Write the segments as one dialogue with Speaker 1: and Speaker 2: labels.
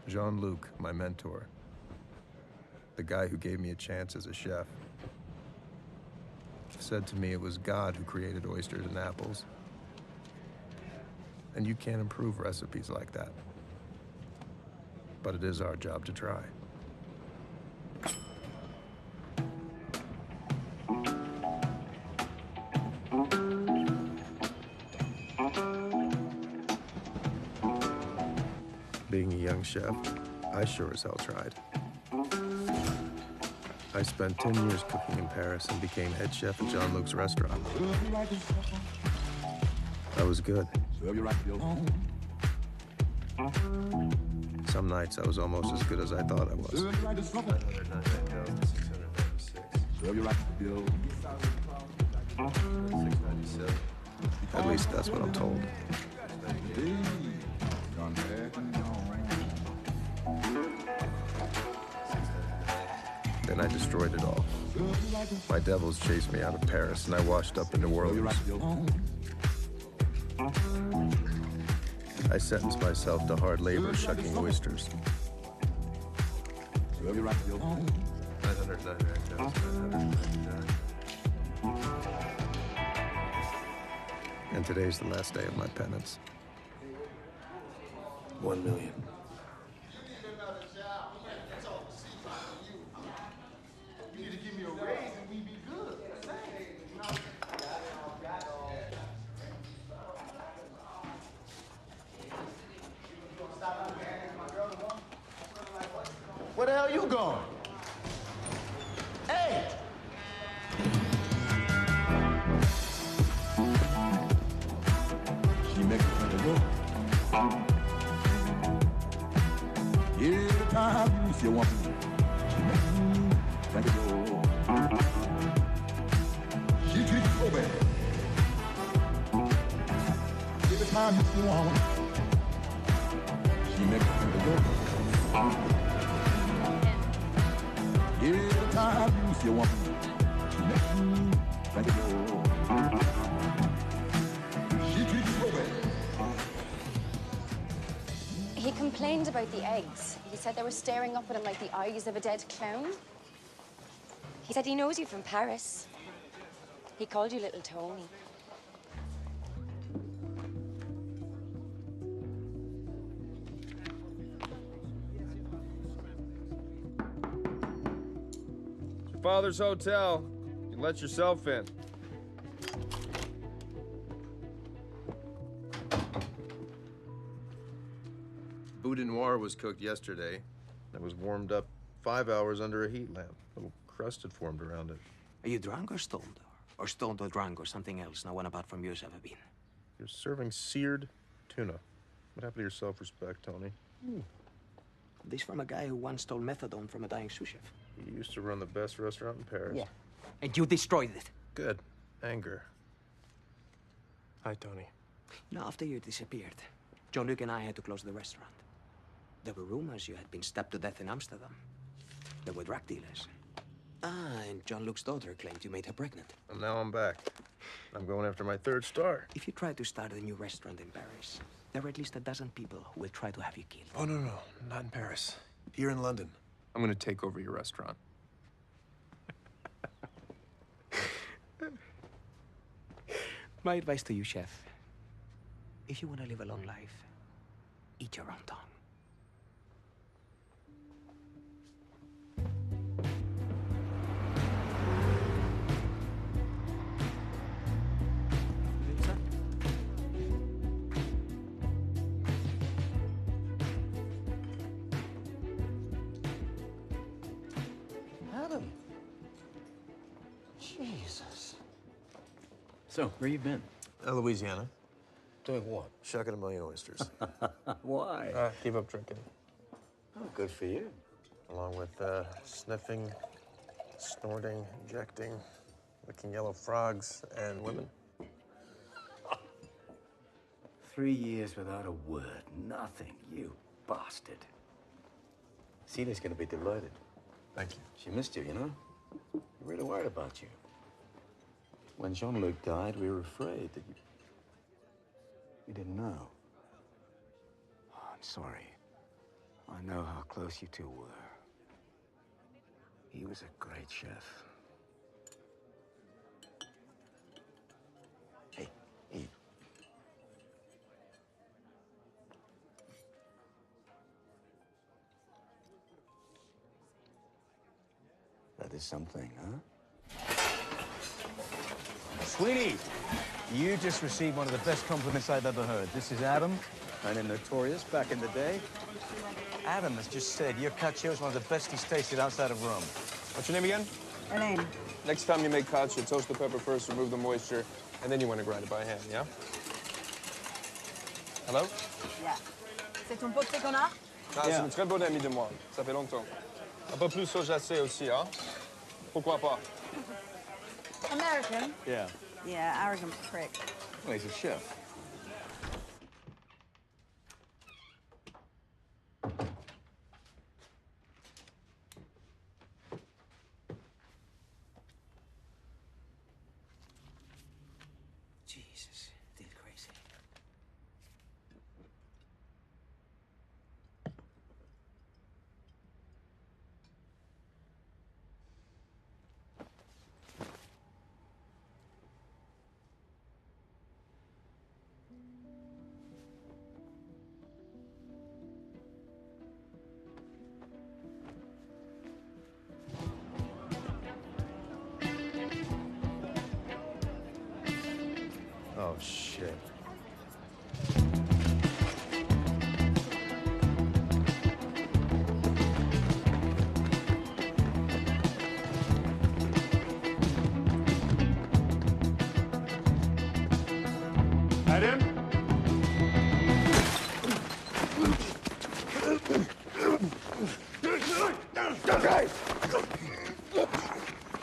Speaker 1: Jean-Luc, my mentor. The guy who gave me a chance as a chef. Said to me it was God who created oysters and apples. And you can't improve recipes like that. But it is our job to try. Being a young chef, I sure as hell tried. I spent 10 years cooking in Paris and became head chef at Jean-Luc's restaurant. I was good. Some nights I was almost as good as I thought I was. At least that's what I'm told. Then I destroyed it all. My devils chased me out of Paris, and I washed up in New Orleans. I sentenced myself to hard labor shucking oysters. And today's the last day of my penance.
Speaker 2: 1 million.
Speaker 3: Where the hell you going? Hey!
Speaker 4: She make it from the door. Every time you see a woman, she make you think of your. She treats you so bad. Every time you see a woman, she make it from the door. Every time you see a woman, she make you think of your. She treats you so bad.
Speaker 5: He complained about the eggs. He said they were staring up at him like the eyes of a dead clown. He said he knows you from Paris. He called you Little Tony.
Speaker 6: It's your father's hotel. You can let yourself in.
Speaker 1: Boudin noir was cooked yesterday. It was warmed up 5 hours under a heat lamp. A little crust had formed around it.
Speaker 7: Are you drunk or stoned? Or stoned or drunk or something else no one apart from you has ever been?
Speaker 1: You're serving seared tuna. What happened to your self-respect, Tony?
Speaker 7: This from a guy who once stole methadone from a dying sous chef.
Speaker 1: You used to run the best restaurant in Paris.
Speaker 7: Yeah. And you destroyed it.
Speaker 1: Good. Anger.
Speaker 2: Hi, Tony.
Speaker 7: You know, after you disappeared, Jean-Luc and I had to close the restaurant. There were rumors you had been stabbed to death in Amsterdam. There were drug dealers. And Jean-Luc's daughter claimed you made her pregnant.
Speaker 1: And now I'm back. I'm going after my third star.
Speaker 7: If you try to start a new restaurant in Paris, there are at least a dozen people who will try to have you killed.
Speaker 2: Oh, no, not in Paris. Here in London. I'm gonna take over your restaurant.
Speaker 7: My advice to you, chef, if you want to live a long life, eat your own tongue.
Speaker 3: Adam. Jesus.
Speaker 8: So, where you been?
Speaker 1: Louisiana.
Speaker 3: Doing what?
Speaker 1: Shucking a million oysters.
Speaker 8: Why?
Speaker 1: Gave up drinking.
Speaker 8: Oh, good for you.
Speaker 1: Along with sniffing, snorting, injecting, licking yellow frogs, and women.
Speaker 8: 3 years without a word. Nothing, you bastard. Celia's gonna be delighted.
Speaker 1: Thank you.
Speaker 8: She missed you, you know? We're really worried about you. When Jean-Luc died, we were afraid that you didn't know. Oh, I'm sorry. I know how close you two were. He was a great chef. Hey, eat. That is something, huh?
Speaker 9: Sweeney, you just received one of the best compliments I've ever heard. This is Adam, kind of notorious back in the day. Adam has just said your cacio is one of the best he's tasted outside of Rome.
Speaker 6: What's your name again?
Speaker 10: Elaine.
Speaker 6: Next time you make cacio, toast the pepper first, remove the moisture, and then you want to grind it by hand, yeah? Hello?
Speaker 10: Yeah. C'est ton pote qu'on a?
Speaker 6: Ah, c'est une très bonne amie de moi. Ça fait longtemps. Un peu plus sojacé aussi, hein? Pourquoi pas?
Speaker 10: American?
Speaker 9: Yeah.
Speaker 10: Yeah, arrogant prick.
Speaker 9: Well, he's a chef.
Speaker 7: Jesus, did crazy.
Speaker 1: Oh, shit.
Speaker 4: Adam?
Speaker 3: Okay.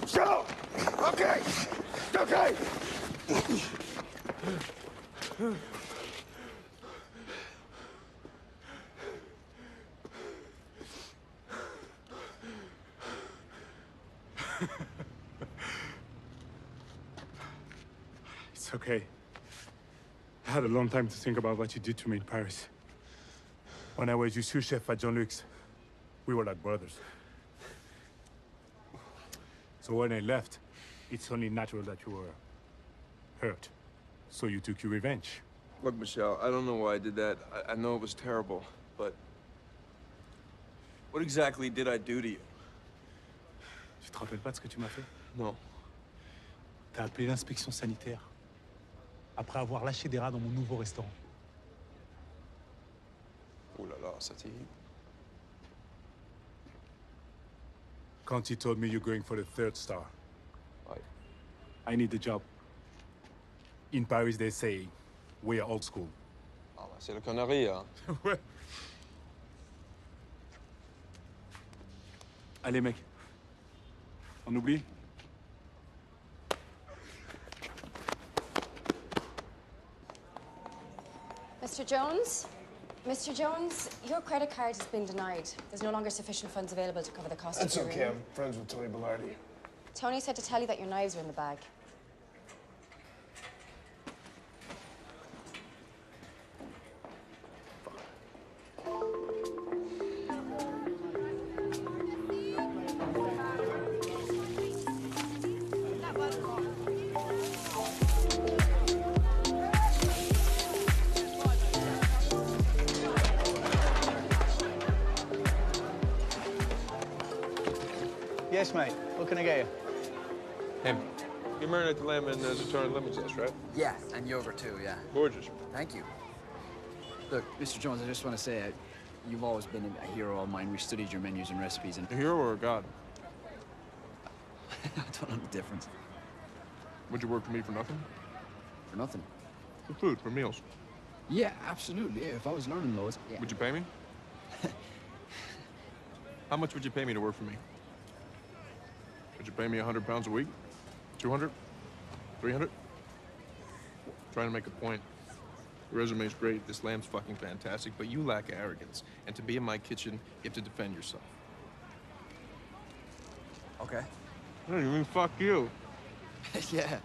Speaker 3: So, okay. Okay.
Speaker 4: It's okay. I had a long time to think about what you did to me in Paris. When I was your sous chef at Jean-Luc's, we were like brothers. So when I left, it's only natural that you were hurt. So you took your revenge.
Speaker 6: Look, Michelle, I don't know why I did that. I know it was terrible, but what exactly did I do to you?
Speaker 4: Tu te rappelles pas de ce que tu m'as fait?
Speaker 6: No.
Speaker 4: T'as appelé l'inspection sanitaire après avoir lâché des rats dans mon nouveau restaurant.
Speaker 6: Oh là là, ça t'est...
Speaker 4: Conti told me you're going for the 3rd star.
Speaker 6: Ouais.
Speaker 4: I need the job. In Paris, they say, we're old school.
Speaker 6: Ah, bah, c'est le connerie, hein.
Speaker 4: Ouais. Allez, mec. On oublie?
Speaker 5: Mr. Jones? Mr. Jones, your credit card has been denied. There's no longer sufficient funds available to cover the cost
Speaker 6: That's
Speaker 5: of your
Speaker 6: okay,
Speaker 5: room.
Speaker 6: I'm friends with Tony Bellardi.
Speaker 5: Tony said to tell you that your knives are in the bag.
Speaker 9: Yes, mate. What can I get you?
Speaker 6: Hey, you marinate the lamb in Za'atar lemon zest, right?
Speaker 11: Yeah, and yogurt too, yeah.
Speaker 6: Gorgeous.
Speaker 11: Thank you. Look, Mr. Jones, I just want to say, you've always been a hero of mine. We studied your menus and recipes, and
Speaker 6: A hero or a god?
Speaker 11: I don't know the difference.
Speaker 6: Would you work for me for nothing?
Speaker 11: For nothing.
Speaker 6: For food, for meals.
Speaker 11: Yeah, absolutely. Yeah, if I was learning loads, yeah.
Speaker 6: Would you pay me? How much would you pay me to work for me? Would you pay me 100 pounds a week? 200? 300? Trying to make a point. Your resume's great, this lamb's fucking fantastic, but you lack arrogance. And to be in my kitchen, you have to defend yourself.
Speaker 11: Okay.
Speaker 6: No, you mean fuck you.
Speaker 11: Yeah.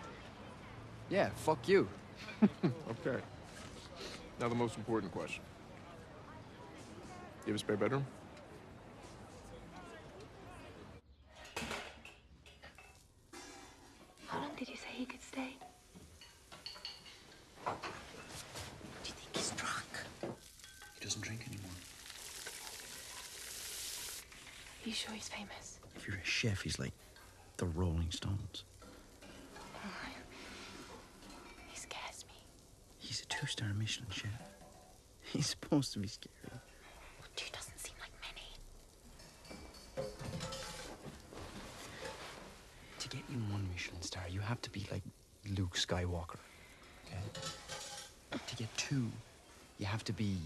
Speaker 11: Yeah, fuck you.
Speaker 6: Okay. Now the most important question. You have a spare bedroom?
Speaker 5: How long did you say he could stay?
Speaker 11: Do you think he's drunk?
Speaker 12: He doesn't drink anymore.
Speaker 5: Are you sure he's famous?
Speaker 12: If you're a chef, he's like the Rolling Stones.
Speaker 5: He scares me.
Speaker 12: He's a 2-star Michelin chef. He's supposed to be scary.
Speaker 5: Well, 2 doesn't seem like many.
Speaker 12: To get you 1 Michelin star, you have to be like Luke Skywalker. Okay? To get 2, you have to be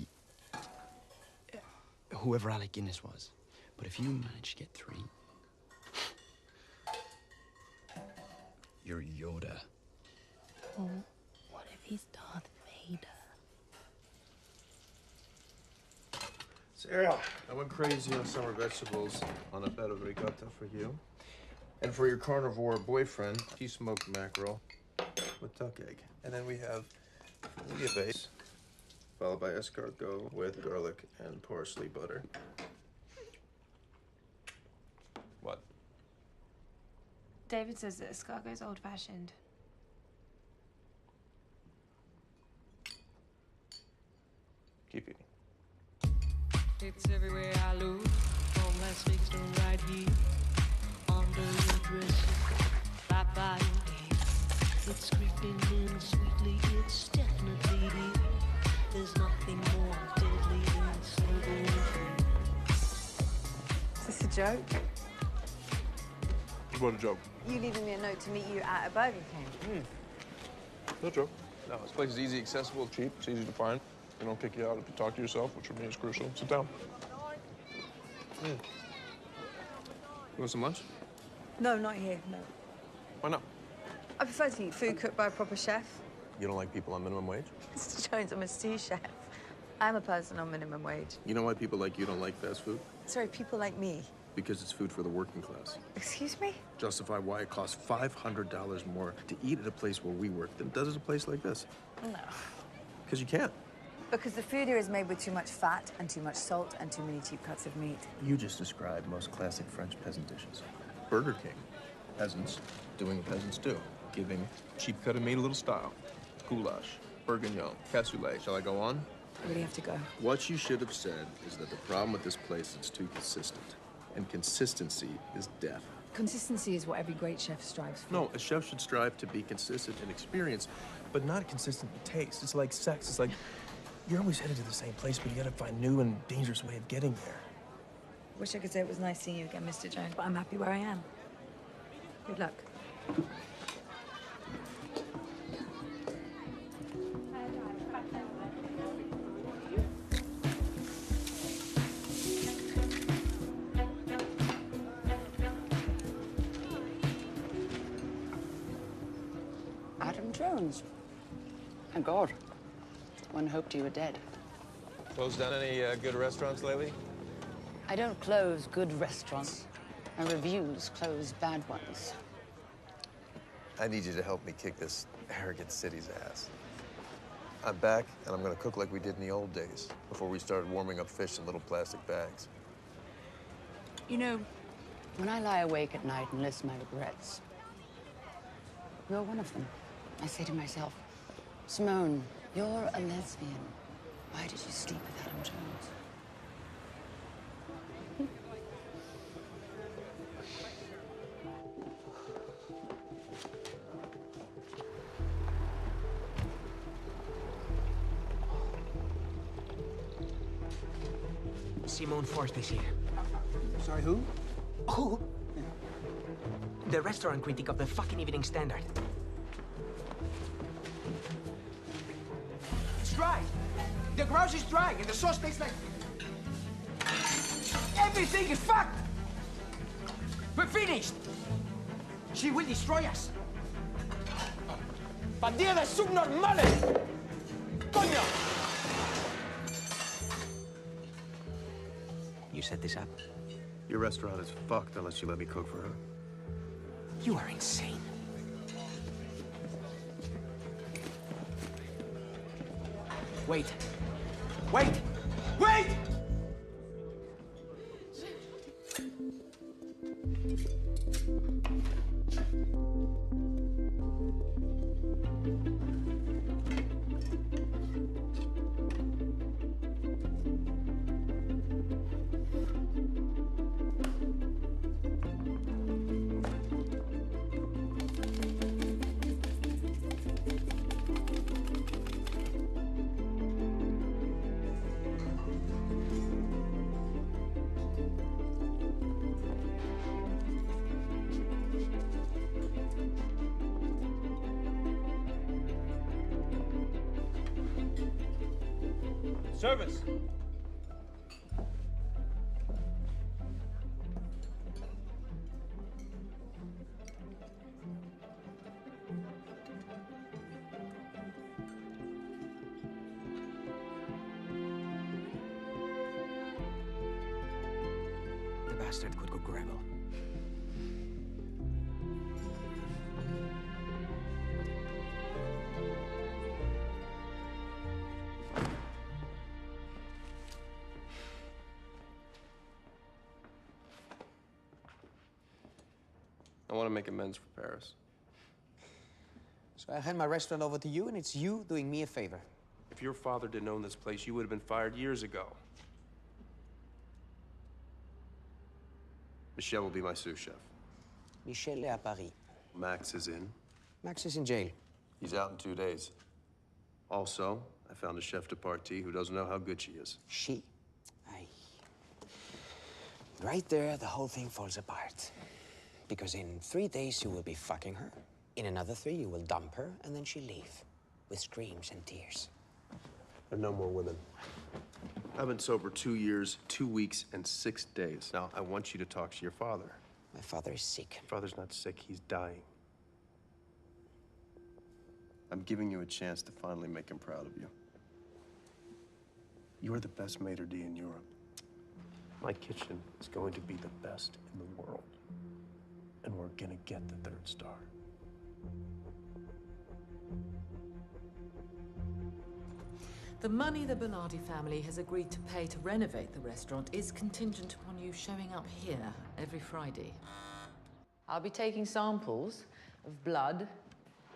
Speaker 12: whoever Alec Guinness was. But if you manage to get 3, you're Yoda.
Speaker 5: Oh, what if he's Darth Vader?
Speaker 1: Sarah, I went crazy on summer vegetables on a bed of ricotta for you. And for your carnivore boyfriend, he smoked mackerel with duck egg. And then we have bouillabaisse, followed by escargot with garlic and parsley butter. What?
Speaker 13: David says that escargot's old-fashioned.
Speaker 1: Keep eating.
Speaker 14: It's everywhere I look, from Las Vegas to right here, under your dress, right by your head. It's creeping in sweetly, it's definitely here. There's nothing more deadly than slow-going free.
Speaker 10: Is this a joke?
Speaker 6: What a joke.
Speaker 10: You leaving me a note to meet you at a Burger King?
Speaker 6: No joke. No, this place is easy, accessible, cheap, it's easy to find. They don't kick you out if you talk to yourself, which for me is crucial. Sit down. You want some lunch?
Speaker 10: No, not here, no.
Speaker 6: Why not?
Speaker 10: I prefer to eat food cooked by a proper chef.
Speaker 6: You don't like people on minimum wage?
Speaker 10: Mr. Jones, I'm a sous chef. I'm a person on minimum wage.
Speaker 1: You know why people like you don't like fast food?
Speaker 10: Sorry, people like me.
Speaker 1: Because it's food for the working class.
Speaker 10: Excuse me?
Speaker 1: Justify why it costs $500 more to eat at a place where we work than it does at a place like this.
Speaker 10: No.
Speaker 1: Because you can't.
Speaker 10: Because the food here is made with too much fat and too much salt and too many cheap cuts of meat.
Speaker 1: You just described most classic French peasant dishes. Burger King. Peasants doing what peasants do. Giving cheap cut of meat a little style. Goulash, bourguignon, cassoulet. Shall I go on?
Speaker 10: I really have to go.
Speaker 1: What you should have said is that the problem with this place is it's too consistent. And consistency is death.
Speaker 10: Consistency is what every great chef strives for.
Speaker 1: No, a chef should strive to be consistent in experience, but not consistent in taste. It's like sex. It's like you're always headed to the same place, but you gotta find new and dangerous way of getting there.
Speaker 10: Wish I could say it was nice seeing you again, Mr. Jones, but I'm happy where I am. Good luck.
Speaker 15: Adam Jones. My God. One hoped you were dead.
Speaker 1: Closed down any good restaurants lately?
Speaker 15: I don't close good restaurants. My reviews close bad ones.
Speaker 1: I need you to help me kick this arrogant city's ass. I'm back, and I'm gonna cook like we did in the old days, before we started warming up fish in little plastic bags.
Speaker 15: You know, when I lie awake at night and list my regrets, you're one of them. I say to myself, Simone, you're a lesbian. Why did you sleep with Adam Jones?
Speaker 7: Simone Forst is here.
Speaker 9: Sorry, who?
Speaker 7: Who? The restaurant critic of the fucking Evening Standard.
Speaker 16: It's dry. The grouse is dry and the sauce tastes like... Everything is fucked! We're finished! She will destroy us. ¡Bandidas subnormales! ¡Coño!
Speaker 7: You set this up?
Speaker 1: Your restaurant is fucked unless you let me cook for her.
Speaker 7: You are insane.
Speaker 16: Wait. Wait! Wait!
Speaker 1: Service.
Speaker 7: The bastard could go gravel.
Speaker 2: I want to make amends for Paris.
Speaker 7: So I hand my restaurant over to you, and it's you doing me a favor.
Speaker 2: If your father didn't own this place, you would have been fired years ago. Michel will be my sous chef.
Speaker 7: Michel est à Paris.
Speaker 2: Max is in.
Speaker 7: Max is in jail.
Speaker 2: He's out in 2 days. Also, I found a chef de partie who doesn't know how good she is.
Speaker 7: She? Aye. Right there, the whole thing falls apart. Because in 3 days, you will be fucking her. In another 3, you will dump her, and then she'll leave. With screams and tears.
Speaker 2: There are no more women. I've been sober 2 years, 2 weeks, and 6 days. Now, I want you to talk to your father.
Speaker 7: My father is sick.
Speaker 2: Your father's not sick, he's dying. I'm giving you a chance to finally make him proud of you. You're the best maitre d' in Europe. My kitchen is going to be the best in the world. And we're gonna get the 3rd star.
Speaker 17: The money the Bernardi family has agreed to pay to renovate the restaurant is contingent upon you showing up here every Friday. I'll be taking samples of blood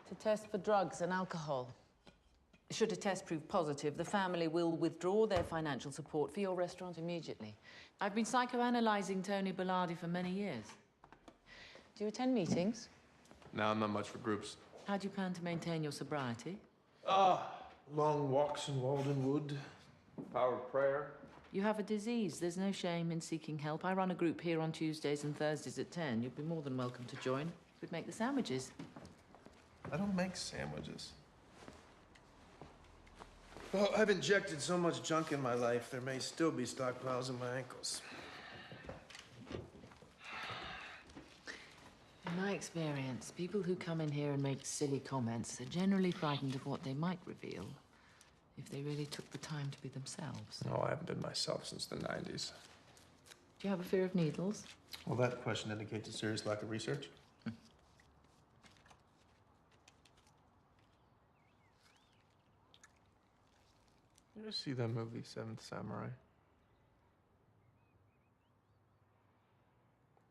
Speaker 17: to test for drugs and alcohol. Should a test prove positive, the family will withdraw their financial support for your restaurant immediately. I've been psychoanalyzing Tony Bernardi for many years. Do you attend meetings?
Speaker 6: No, I'm not much for groups.
Speaker 17: How do you plan to maintain your sobriety?
Speaker 1: Long walks in Walden Wood. Power of prayer.
Speaker 17: You have a disease. There's no shame in seeking help. I run a group here on Tuesdays and Thursdays at 10. You'd be more than welcome to join. We'd make the sandwiches.
Speaker 1: I don't make sandwiches. Well, I've injected so much junk in my life, there may still be stockpiles in my ankles.
Speaker 17: In my experience, people who come in here and make silly comments are generally frightened of what they might reveal if they really took the time to be themselves.
Speaker 6: No, I haven't been myself since the 90s.
Speaker 17: Do you have a fear of needles?
Speaker 1: Well, that question indicates a serious lack of research.
Speaker 6: You ever see that movie, Seventh Samurai?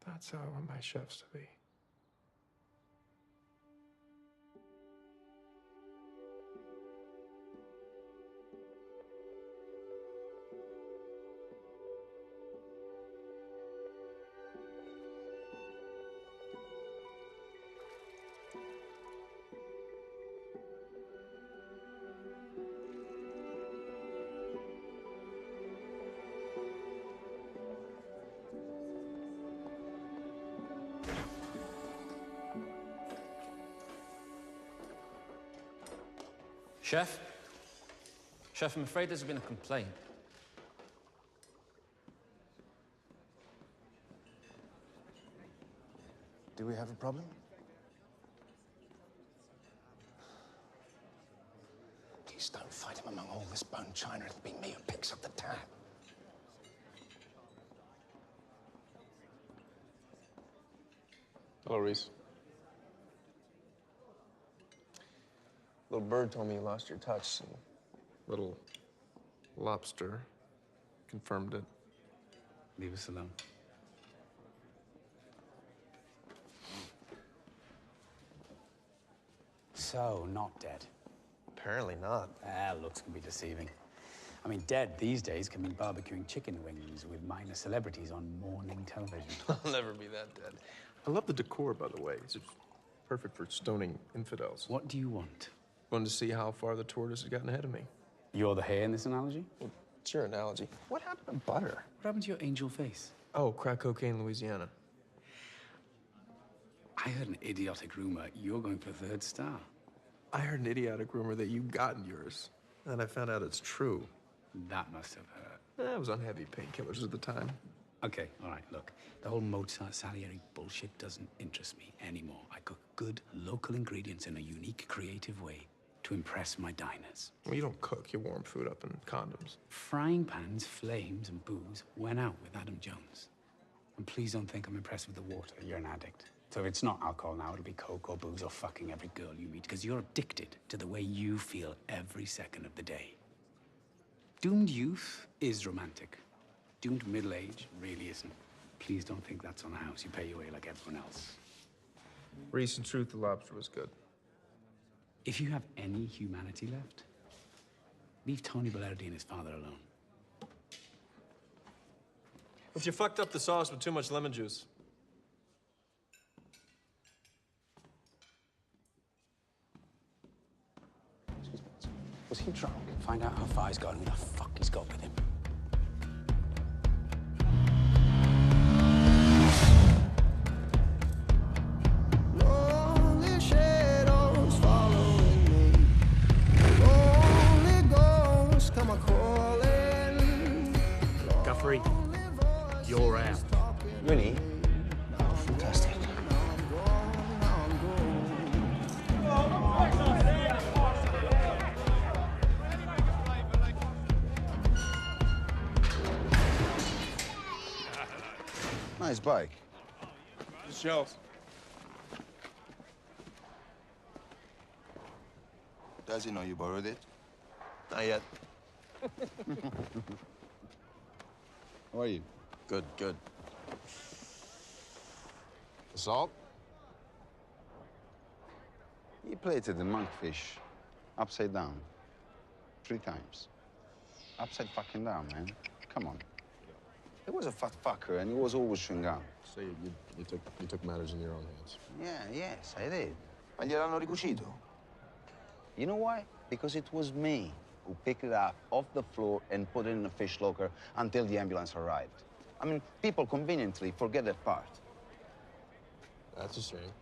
Speaker 6: That's how I want my chefs to be.
Speaker 18: Chef? Chef, I'm afraid there's been a complaint.
Speaker 8: Do we have a problem? Please don't fight him among all this bone china. It'll be me who picks up the tab.
Speaker 6: Hello, Reese. Little bird told me you lost your touch. And little lobster confirmed it.
Speaker 9: Leave us alone. So, not dead.
Speaker 1: Apparently not.
Speaker 9: Looks can be deceiving. I mean, dead these days can mean barbecuing chicken wings with minor celebrities on morning television.
Speaker 6: I'll never be that dead. I love the decor, by the way. It's perfect for stoning infidels.
Speaker 9: What do you want?
Speaker 6: Wanted to see how far the tortoise has gotten ahead of me.
Speaker 9: You're the hare in this analogy?
Speaker 6: Well, it's your analogy. What happened to butter?
Speaker 9: What happened to your angel face?
Speaker 6: Oh, crack cocaine, Louisiana.
Speaker 9: I heard an idiotic rumor you're going for a 3rd star.
Speaker 6: I heard an idiotic rumor that you got yours. And I found out it's true.
Speaker 19: That must have hurt.
Speaker 6: That was on heavy painkillers at the time.
Speaker 19: Okay, all right, look. The whole Mozart Salieri bullshit doesn't interest me anymore. I cook good local ingredients in a unique, creative way to impress my diners.
Speaker 6: Well, you don't cook, you warm food up in condoms.
Speaker 19: Frying pans, flames, and booze went out with Adam Jones. And please don't think I'm impressed with the water. You're an addict. So if it's not alcohol now, it'll be coke or booze or fucking every girl you meet, because you're addicted to the way you feel every second of the day. Doomed youth is romantic. Doomed middle age really isn't. Please don't think that's on a house you pay your way like everyone else.
Speaker 6: Reese, in truth, the lobster was good.
Speaker 19: If you have any humanity left, leave Tony Bellardi and his father alone.
Speaker 6: But you fucked up the sauce with too much lemon juice.
Speaker 19: Was he drunk? Find out how far he's got and who the fuck he's got with him.
Speaker 3: Lonely shadows following me. Lonely ghosts come a-calling.
Speaker 2: Guthrie, you're out.
Speaker 7: Really? Oh, fantastic.
Speaker 20: Nice bike.
Speaker 6: The shells.
Speaker 20: Does he know you borrowed it?
Speaker 6: Not yet.
Speaker 20: How are you?
Speaker 6: Good, good.
Speaker 20: Assault? He plated the monkfish upside down 3 times. Upside fucking down, man. Come on. He was a fat fucker and he was always chewing gum.
Speaker 6: So you took matters in your own hands.
Speaker 20: Yeah, yes, I did.
Speaker 16: Ma gliel'hanno ricucito?
Speaker 20: You know why? Because it was me who picked it up off the floor and put it in a fish locker until the ambulance arrived. I mean, people conveniently forget that part.
Speaker 6: That's a shame.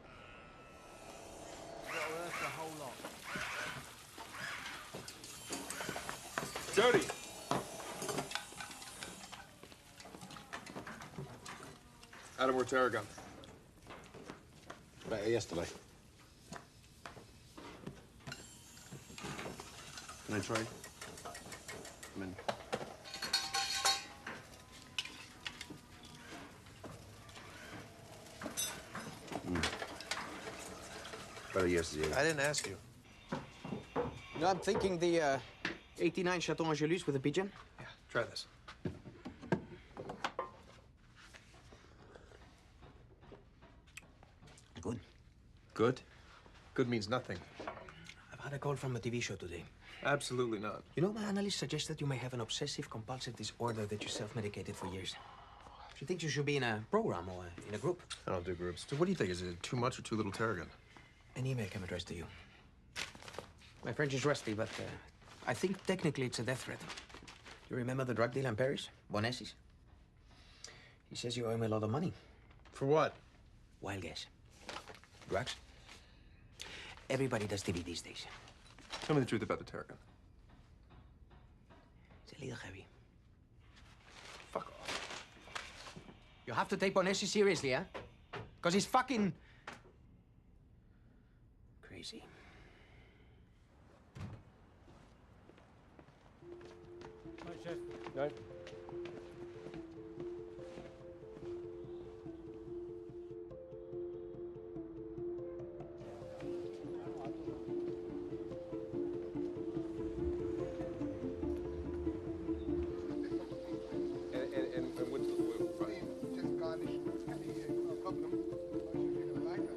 Speaker 6: Jody! Adam Ortega.
Speaker 20: Better yesterday.
Speaker 6: Can I try? Come in.
Speaker 20: Better yesterday.
Speaker 1: I didn't ask you.
Speaker 7: You know, I'm thinking the 89 Chateau Angelus with a pigeon.
Speaker 1: Yeah, try this.
Speaker 7: Good.
Speaker 1: Good? Good means nothing.
Speaker 7: I've had a call from a TV show today.
Speaker 1: Absolutely not.
Speaker 7: You know, my analyst suggests that you may have an obsessive-compulsive disorder that you self-medicated for years. She thinks you should be in a program or in a group.
Speaker 1: I don't do groups. So what do you think? Is it too much or too little tarragon?
Speaker 7: An email came addressed to you. My French is rusty, but I think technically it's a death threat. You remember the drug dealer in Paris? Bonessis? He says you owe him a lot of money.
Speaker 1: For what?
Speaker 7: Wild guess. Drugs? Everybody does TV these days.
Speaker 6: Tell me the truth about the tarragon.
Speaker 7: It's a little heavy.
Speaker 6: Fuck off.
Speaker 7: You have to take Bonessi seriously, huh? Because he's fucking... crazy.
Speaker 2: Hi, Chef.
Speaker 6: No. And what's the
Speaker 3: Just garnish any problem. You're gonna like that.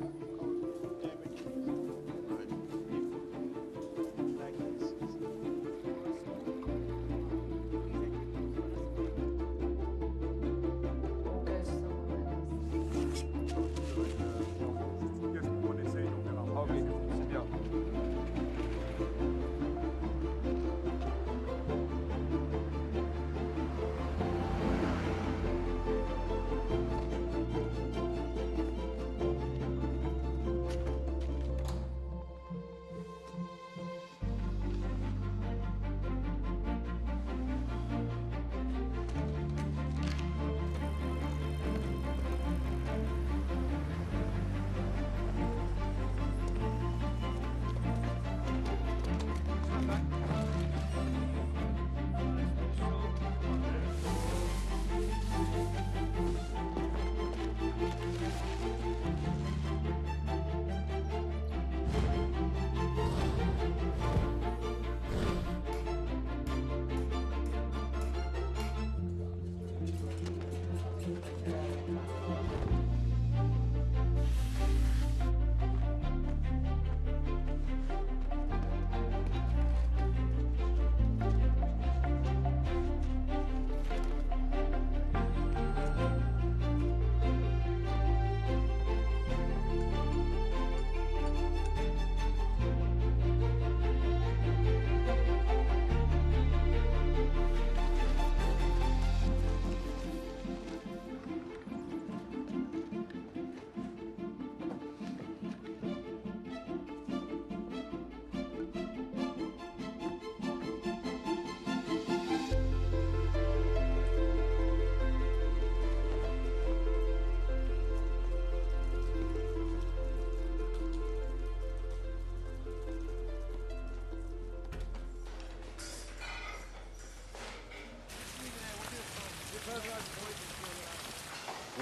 Speaker 6: Did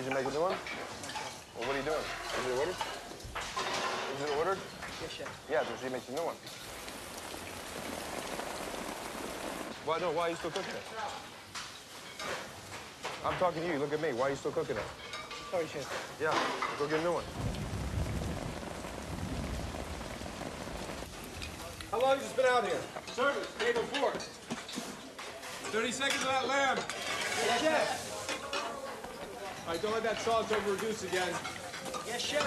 Speaker 6: you make a new one? Well, what are you doing? Is it ordered? Is it ordered?
Speaker 16: Yes, chef.
Speaker 6: Yeah, did you make the new one? Why, no, why are you still cooking it? I'm talking to you. Look at me. Why are you still cooking it?
Speaker 16: Sorry, chef.
Speaker 6: Yeah, go get a new one.
Speaker 21: How long has this been out here? Service, table 4. 30 seconds of that lamb.
Speaker 16: Yes, chef.
Speaker 21: All right, don't let that sauce over-reduce again.
Speaker 16: Yes, chef.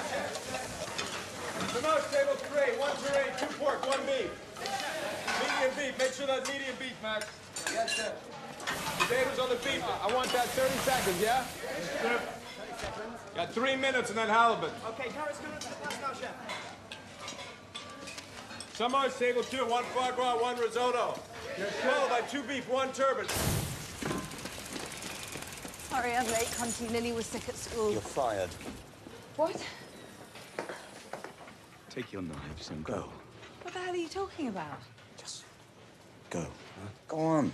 Speaker 21: Promote, table 3. 1 tureen, 2 pork, 1 beef. Medium beef. Make sure that's medium beef, Max.
Speaker 16: Yes, chef.
Speaker 21: Potatoes on the beef. I want that 30 seconds, yeah? Yes, sir.
Speaker 16: 30 seconds.
Speaker 21: Got 3 minutes on that halibut.
Speaker 16: Okay, carrots good. That's now, chef.
Speaker 21: Summers, table 2. 1 foie gras, 1 risotto. Followed by 2 beef, 1 turbot.
Speaker 10: Sorry, I'm late, Hunty. Lily was sick at school.
Speaker 8: You're fired.
Speaker 10: What?
Speaker 8: Take your knives and go.
Speaker 10: What the hell are you talking about?
Speaker 8: Go. Go on.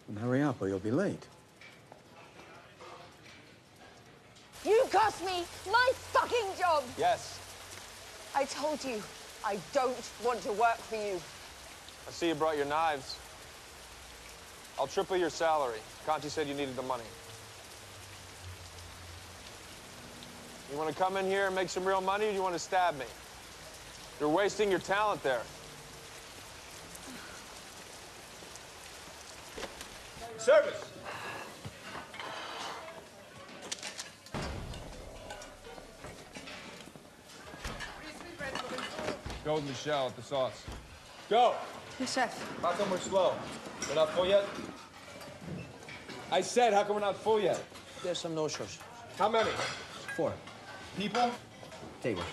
Speaker 8: And hurry up or you'll be late.
Speaker 10: You cost me my fucking job!
Speaker 6: Yes.
Speaker 10: I told you, I don't want to work for you.
Speaker 6: I see you brought your knives. I'll triple your salary. Conti said you needed the money. You want to come in here and make some real money, or do you want to stab me? You're wasting your talent there.
Speaker 21: Service. Go with Michelle at the sauce. Go.
Speaker 10: Yes, chef.
Speaker 21: How come we're slow? We're not full yet? I said, how come we're not full yet?
Speaker 7: There's some no-shows.
Speaker 21: How many?
Speaker 7: 4.
Speaker 21: People?
Speaker 7: Table.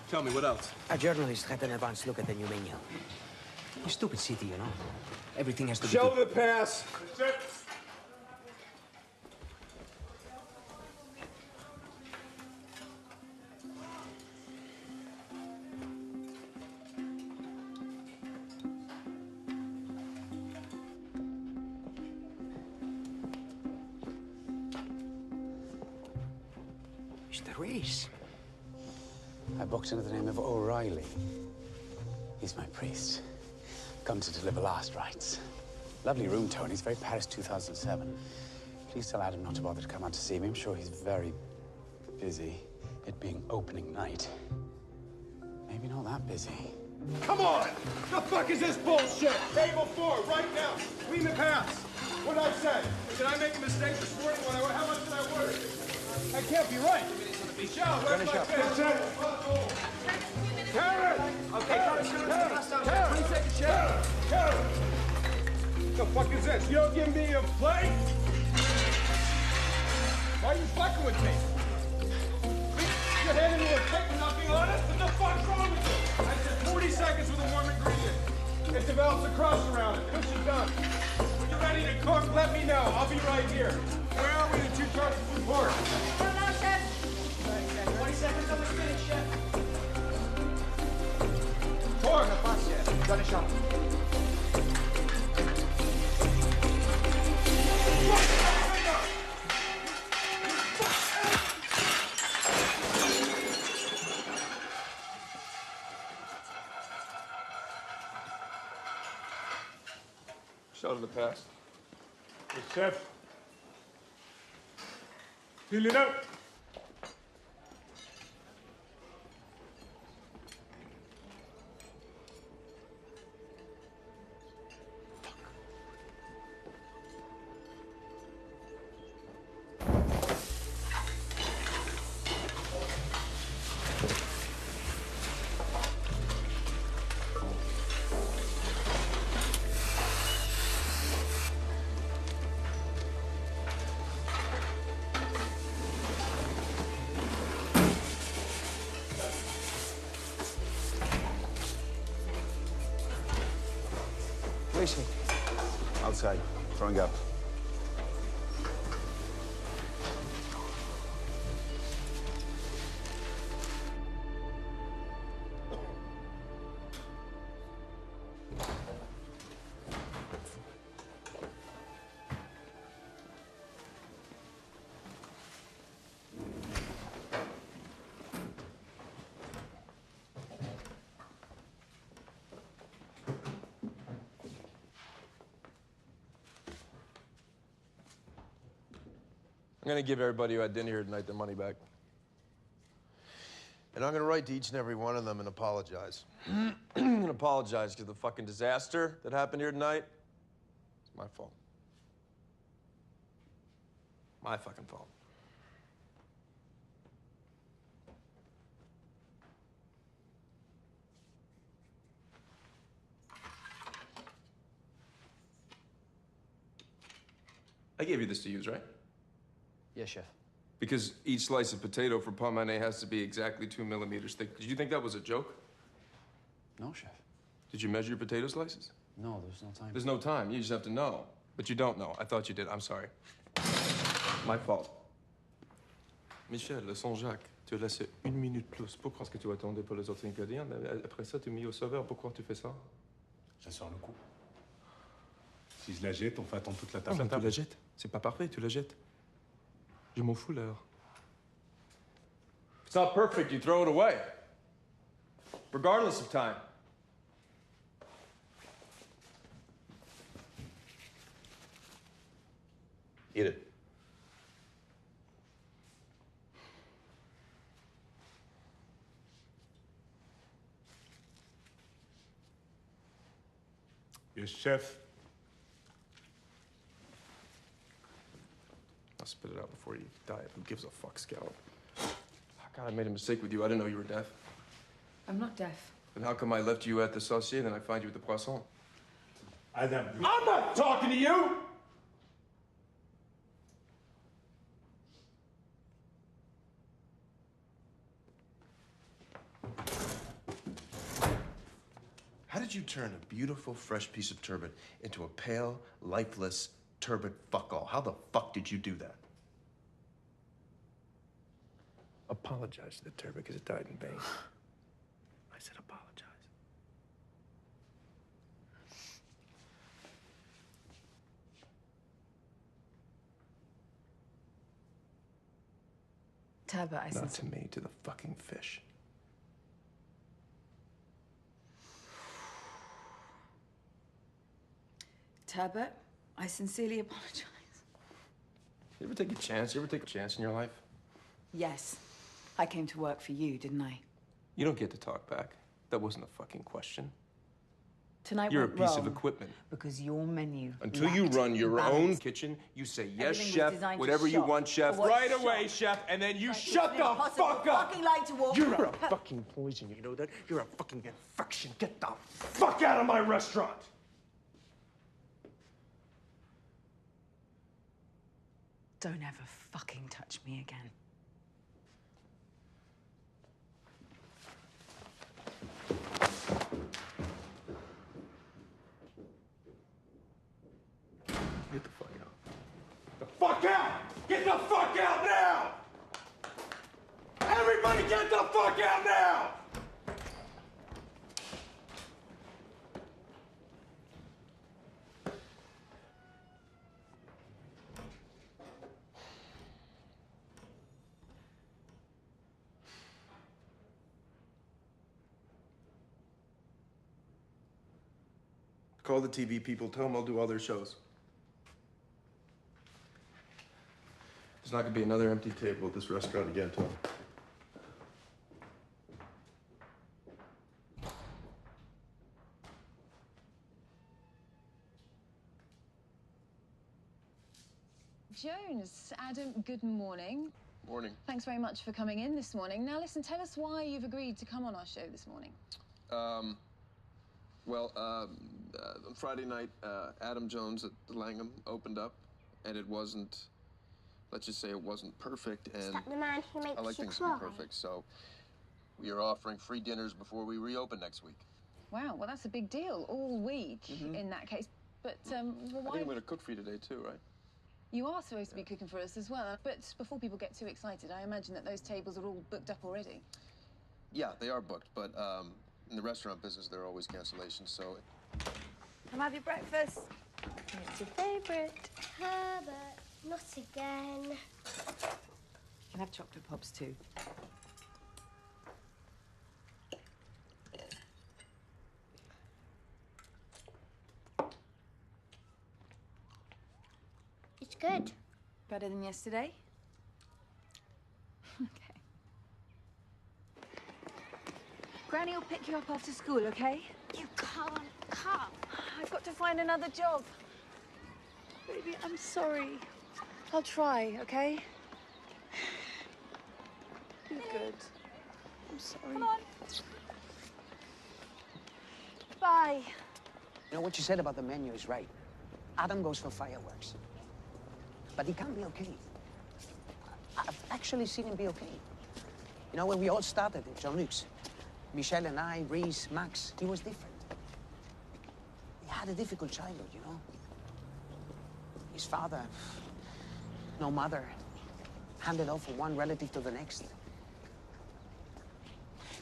Speaker 21: Tell me, what else?
Speaker 7: A journalist had an advance look at the new menu. A stupid city, you know. Everything has to be...
Speaker 21: Show the pass.
Speaker 7: Mr. Reese.
Speaker 19: I booked under the name of O'Reilly. He's my priest. Come to deliver last rites. Lovely room, Tony. It's very Paris 2007. Please tell Adam not to bother to come out to see me. I'm sure he's very busy, it being opening night. Maybe not that busy.
Speaker 21: Come on! The fuck is this bullshit? Table 4, right now. Clean the pass. What did I say? Did I make a mistake this morning? How much did I order? That can't be right. Michelle, where's my fish? Karen!
Speaker 16: Okay, carrots good. That's now, chef.
Speaker 21: Karen!
Speaker 16: 20 seconds, chef.
Speaker 21: Karen! What the fuck is this? You don't give me a plate? Why are you fucking with me? You're handing me a plate and not being honest? What the fuck's wrong with you? I said 40 seconds with a warm ingredient. It develops a crust around it. Push it done. When you're ready to cook, let me know. I'll be right here. Where are we? The 2 cartons of pork.
Speaker 10: Well, now, chef.
Speaker 16: 20 seconds on the spinach, chef.
Speaker 21: Pork.
Speaker 16: Got a shot.
Speaker 21: Show to the pass. Yes, chef. Fill it up.
Speaker 7: Where is he?
Speaker 20: Outside, throwing up.
Speaker 6: I'm gonna give everybody who had dinner here tonight their money back.
Speaker 1: And I'm gonna write to each and every one of them and apologize.
Speaker 6: I'm gonna apologize for the fucking disaster that happened here tonight. It's my fault. My fucking fault. I gave you this to use, right?
Speaker 11: Yes, chef.
Speaker 6: Because each slice of potato for pomme manet has to be exactly 2 millimeters thick. Did you think that was a joke?
Speaker 11: No, chef.
Speaker 6: Did you measure your potato slices?
Speaker 11: No, there's no time.
Speaker 6: There's no time. You just have to know. But you don't know. I thought you did. I'm sorry. My fault. Michel, Saint-Jacques, tu as laissé 1 minute plus. Pourquoi est-ce que tu attendais pour les autres ingrédients? Après ça, tu as mis au sauveur. Pourquoi tu fais ça?
Speaker 4: Ça sort le coup. Si je la jette, on fait attendre toute la
Speaker 6: Ah,
Speaker 4: table.
Speaker 6: ben, tu la jettes. C'est pas parfait, tu la jettes. Je m'en fous, l'heure. If it's not perfect, you throw it away. Regardless of time.
Speaker 1: Eat it.
Speaker 4: Yes, chef.
Speaker 6: I'll spit it out before you die. Who gives a fuck, Scout? God, I made a mistake with you. I didn't know you were deaf.
Speaker 10: I'm not deaf.
Speaker 6: Then how come I left you at the saucier and then I find you at the poisson?
Speaker 4: Adam.
Speaker 21: I'm not talking to you!
Speaker 1: How did you turn a beautiful, fresh piece of turbot into a pale, lifeless turbot fuck-all? How the fuck did you do that?
Speaker 6: Apologize to the turbot because it died in vain. I said apologize.
Speaker 10: Turbot, I
Speaker 6: Not to me, to the fucking fish.
Speaker 10: Turbot, I sincerely apologize.
Speaker 6: You ever take a chance? You ever take a chance in your life?
Speaker 10: Yes, I came to work for you, didn't I?
Speaker 6: You don't get to talk back. That wasn't a fucking question.
Speaker 10: Tonight
Speaker 6: You're a
Speaker 10: went
Speaker 6: piece
Speaker 10: wrong
Speaker 6: of equipment.
Speaker 10: because your menu
Speaker 6: Until you
Speaker 10: lacked
Speaker 6: run your
Speaker 10: balance.
Speaker 6: own kitchen, you say, yes,
Speaker 10: Everything was
Speaker 6: chef,
Speaker 10: designed to
Speaker 6: whatever you
Speaker 10: shock.
Speaker 6: want, chef.
Speaker 10: What
Speaker 6: Right
Speaker 10: shock?
Speaker 6: away, chef, and then you
Speaker 10: Like
Speaker 6: shut
Speaker 10: it's
Speaker 6: the
Speaker 10: impossible
Speaker 6: fuck up!
Speaker 10: fucking like to walk
Speaker 6: You're
Speaker 10: through
Speaker 6: a fucking poison, you know that? You're a fucking infection. Get the fuck out of my restaurant!
Speaker 10: Don't ever fucking touch me again.
Speaker 6: Get the fuck out.
Speaker 21: The fuck out! Get the fuck out now! Everybody get the fuck out now!
Speaker 6: Call the TV people, tell them I'll do all their shows. There's not gonna be another empty table at this restaurant again, Tom.
Speaker 22: Jones, Adam, good morning.
Speaker 6: Morning.
Speaker 22: Thanks very much for coming in this morning. Now listen, tell us why you've agreed to come on our show this morning.
Speaker 6: On Friday night, Adam Jones at the Langham opened up, and it wasn't, let's just say it wasn't perfect, and
Speaker 23: Is that the man who makes
Speaker 6: I like
Speaker 23: you
Speaker 6: things
Speaker 23: cry?
Speaker 6: to be perfect, so we are offering free dinners before we reopen next week.
Speaker 22: Wow, well, that's a big deal, all week in that case. But well,
Speaker 6: I
Speaker 22: why?
Speaker 6: think I'm gonna cook for you today too, right?
Speaker 22: You are supposed to be cooking for us as well. But before people get too excited, I imagine that those tables are all booked up already.
Speaker 6: Yeah, they are booked, but in the restaurant business, there are always cancellations, so
Speaker 10: Come have your breakfast.
Speaker 23: It's your favourite. Herbert, not again.
Speaker 10: You can have chocolate pops too.
Speaker 23: It's good.
Speaker 10: Better than yesterday? Granny will pick you up after school, okay?
Speaker 23: You can't come.
Speaker 10: I've got to find another job. Baby, I'm sorry. I'll try, okay? You're good. I'm sorry. Come on. Bye.
Speaker 7: You know, what you said about the menu is right. Adam goes for fireworks. But he can be okay. I've actually seen him be okay. You know, when we all started in Jean-Luc's, Michelle and I, Reese, Max, he was different. He had a difficult childhood, you know? His father, no mother, handed off from one relative to the next.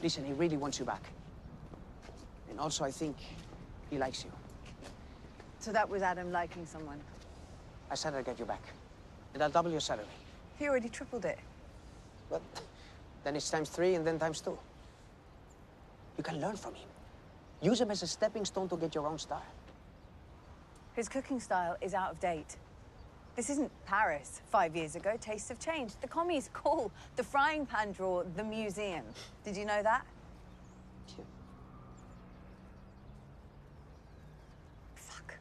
Speaker 7: Listen, he really wants you back. And also, I think he likes you.
Speaker 10: So that was Adam liking someone.
Speaker 7: I said I'd get you back. And I'll double your salary.
Speaker 10: He already tripled it.
Speaker 7: Well, then it's ×3 and then ×2. You can learn from him. Use him as a stepping stone to get your own star.
Speaker 10: His cooking style is out of date. This isn't Paris. 5 years ago, tastes have changed. The commies call the frying pan drawer the museum. Did you know that?
Speaker 7: Yeah.
Speaker 10: Fuck.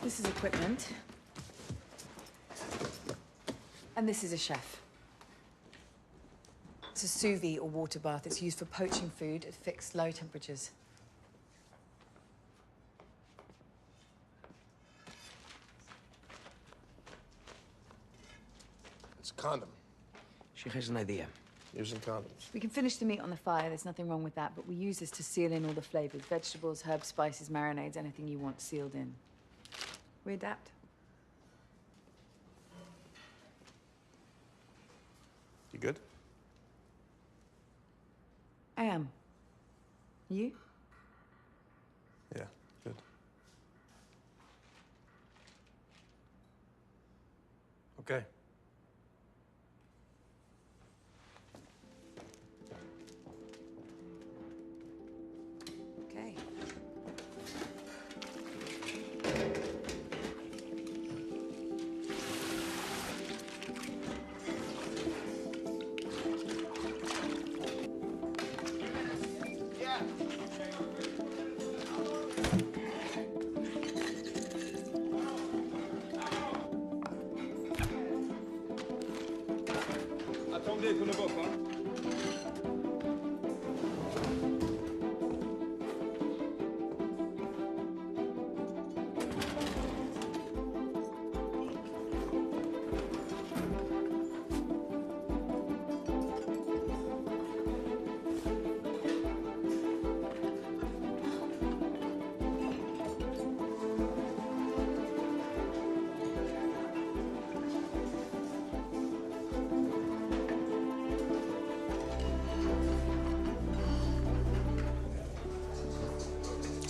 Speaker 10: This is equipment. And this is a chef. It's a sous vide or water bath. It's used for poaching food at fixed low temperatures.
Speaker 1: It's a condom.
Speaker 7: She has an idea.
Speaker 1: Using condoms.
Speaker 10: We can finish the meat on the fire. There's nothing wrong with that. But we use this to seal in all the flavors. Vegetables, herbs, spices, marinades, anything you want sealed in. We adapt.
Speaker 1: You good?
Speaker 10: I am. You?
Speaker 1: Yeah, good. Okay.
Speaker 10: Okay.
Speaker 21: Attendez, Konoboff, hein?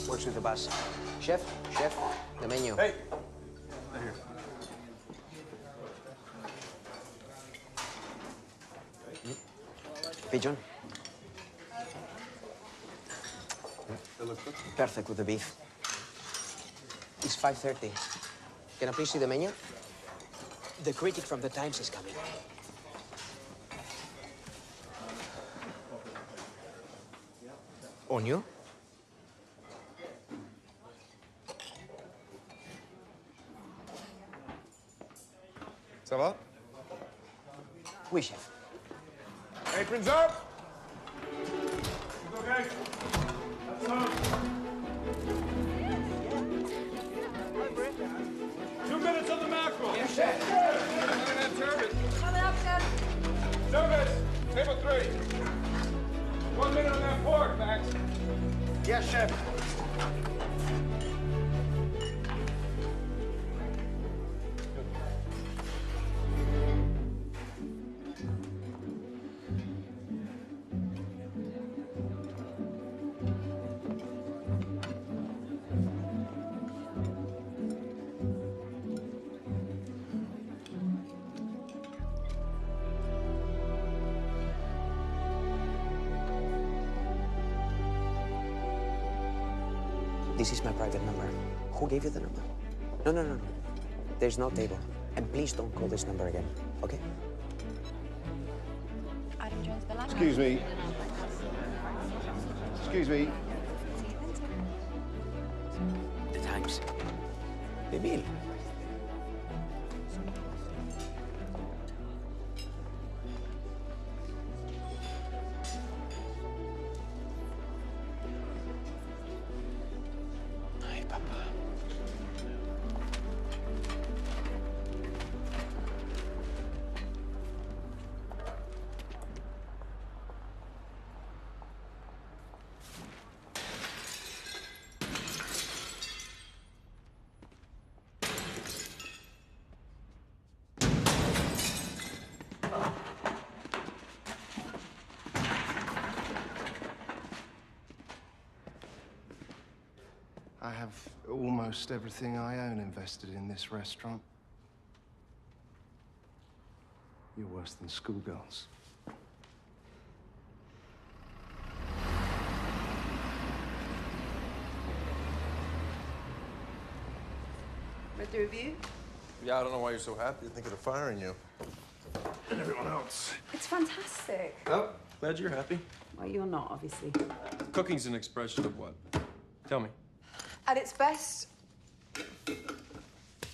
Speaker 7: Works with the boss. Chef, the menu.
Speaker 1: Hey. Here.
Speaker 7: Pigeon.
Speaker 1: They look good.
Speaker 7: Perfect with the beef. It's 5:30. Can I please see the menu? The critic from the Times is coming. On you?
Speaker 1: Ça va?
Speaker 7: Oui, chef.
Speaker 21: Aprons up! Okay. That's enough. 2 minutes on the mackerel. Yes, chef. And that turbot.
Speaker 10: Coming up, chef.
Speaker 21: Service, table 3. 1 minute on that pork, Max.
Speaker 3: Yes, chef.
Speaker 7: This is my private number. Who gave you the number? No. There's no table. And please don't call this number again, okay?
Speaker 22: Adam Jones, the landlord.
Speaker 21: Excuse me. Excuse me.
Speaker 7: The Times. Emil. Ay, papá.
Speaker 3: I have almost everything I own invested in this restaurant. You're worse than schoolgirls.
Speaker 5: Read the review?
Speaker 1: Yeah, I don't know why you're so happy. You're thinking of firing you. And everyone else.
Speaker 5: It's fantastic.
Speaker 1: Oh, glad you're happy.
Speaker 5: Well, you're not, obviously.
Speaker 6: Cooking's an expression of what? Tell me.
Speaker 10: At its best,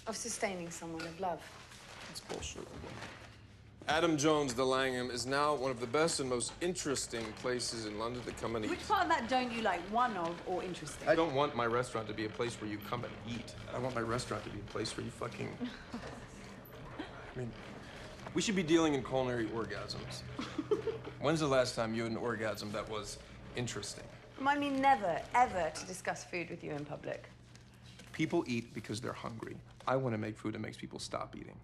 Speaker 10: of sustaining someone of love.
Speaker 6: That's bullshit. Adam Jones, the Langham, is now one of the best and most interesting places in London to come and eat.
Speaker 5: Which part of that don't you like? One of or interesting?
Speaker 6: I don't want my restaurant to be a place where you come and eat. I want my restaurant to be a place where you fucking... I mean, we should be dealing in culinary orgasms. When's the last time you had an orgasm that was interesting?
Speaker 10: Remind me never, ever to discuss food with you in public.
Speaker 6: People eat because they're hungry. I want to make food that makes people stop eating.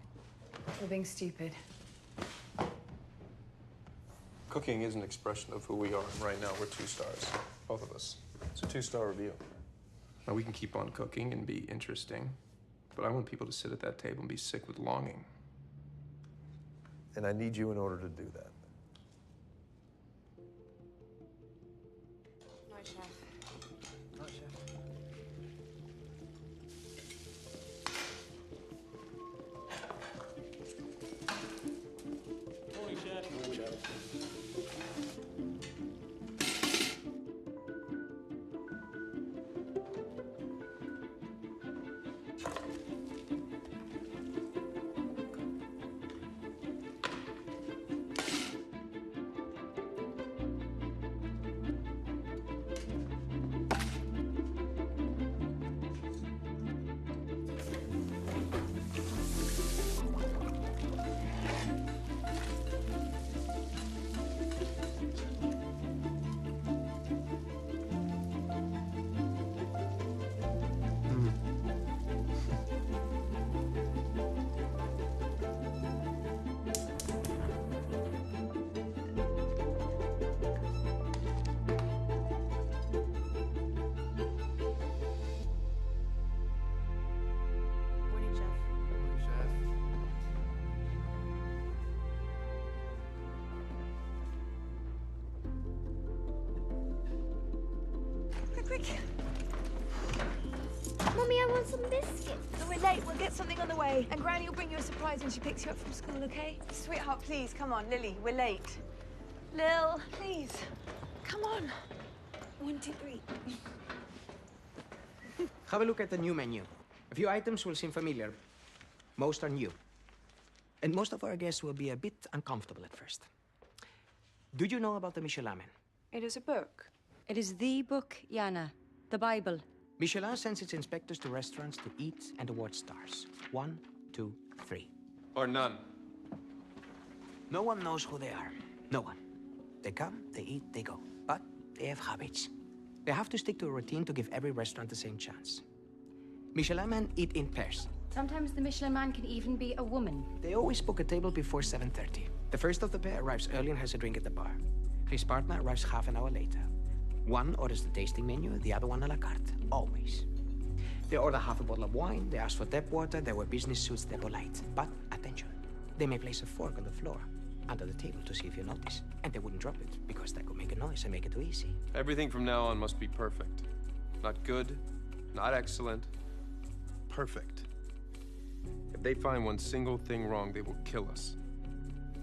Speaker 10: You're being stupid.
Speaker 6: Cooking is an expression of who we are, and right now we're 2 stars, both of us. It's a 2-star review. Now, we can keep on cooking and be interesting, but I want people to sit at that table and be sick with longing.
Speaker 1: And I need you in order to do that.
Speaker 10: No, chef.
Speaker 1: Not chef.
Speaker 18: Morning, Chef.
Speaker 10: Morning, chef.
Speaker 23: Quick. Mummy, I want some biscuits.
Speaker 10: No, we're late. We'll get something on the way. And Granny will bring you a surprise when she picks you up from school, okay? Sweetheart, please, come on. Lily, we're late. Lil, please. Come on. 1, 2, 3.
Speaker 7: Have a look at the new menu. A few items will seem familiar. Most are new. And most of our guests will be a bit uncomfortable at first. Do you know about the Michelin Man?
Speaker 10: It is a book.
Speaker 12: It is the book, Yana. The Bible.
Speaker 7: Michelin sends its inspectors to restaurants to eat and award stars. 1, 2, 3.
Speaker 6: Or none.
Speaker 7: No one knows who they are. No one. They come, they eat, they go. But they have habits. They have to stick to a routine to give every restaurant the same chance. Michelin men eat in pairs.
Speaker 12: Sometimes the Michelin Man can even be a woman.
Speaker 7: They always book a table before 7:30. The first of the pair arrives early and has a drink at the bar. His partner arrives half an hour later. One orders the tasting menu, the other one a la carte. Always. They order half a bottle of wine, they ask for tap water, they wear business suits, they're polite. But attention, they may place a fork on the floor under the table to see if you notice. And they wouldn't drop it because that could make a noise and make it too easy.
Speaker 6: Everything from now on must be perfect. Not good,
Speaker 1: Not excellent. Perfect. If they find one single thing wrong, they will kill us.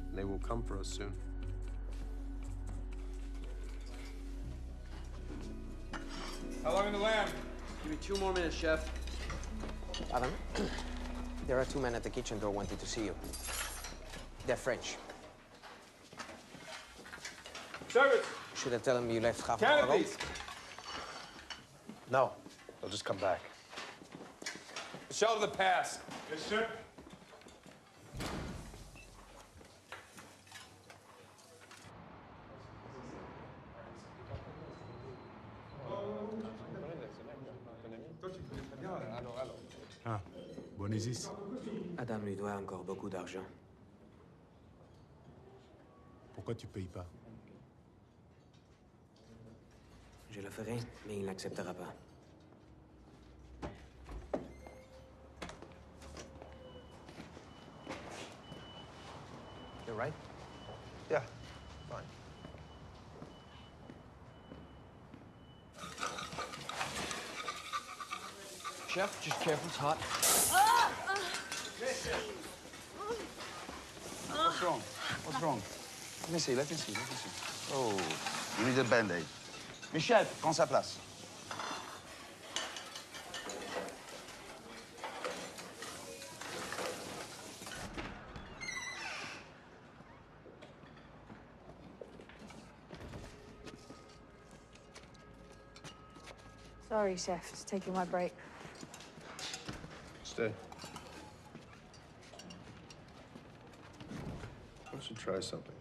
Speaker 1: And they will come for us soon.
Speaker 21: How long in the lamb?
Speaker 7: Give me 2 more minutes, Chef. Adam, there are 2 men at the kitchen door wanting to see you. They're French.
Speaker 21: Service!
Speaker 7: Should I tell them you left half
Speaker 21: Can
Speaker 7: an
Speaker 21: it,
Speaker 7: hour ago?
Speaker 21: please?
Speaker 2: No, they'll just come back.
Speaker 21: Shell to the pass. Yes, sir.
Speaker 4: Ah, Bonesis.
Speaker 7: Adam lui doit encore beaucoup d'argent.
Speaker 4: Pourquoi tu payes pas?
Speaker 7: Je le ferai, mais il n'acceptera pas.
Speaker 1: You're right? Yeah, fine.
Speaker 11: Chef, just careful, it's hot.
Speaker 20: What's wrong? What's wrong? Let me see, let me see, let me see. Oh, you need a Band-Aid. Michel, prends sa place.
Speaker 10: Sorry, Chef, just taking my break.
Speaker 1: Stay. I should try something.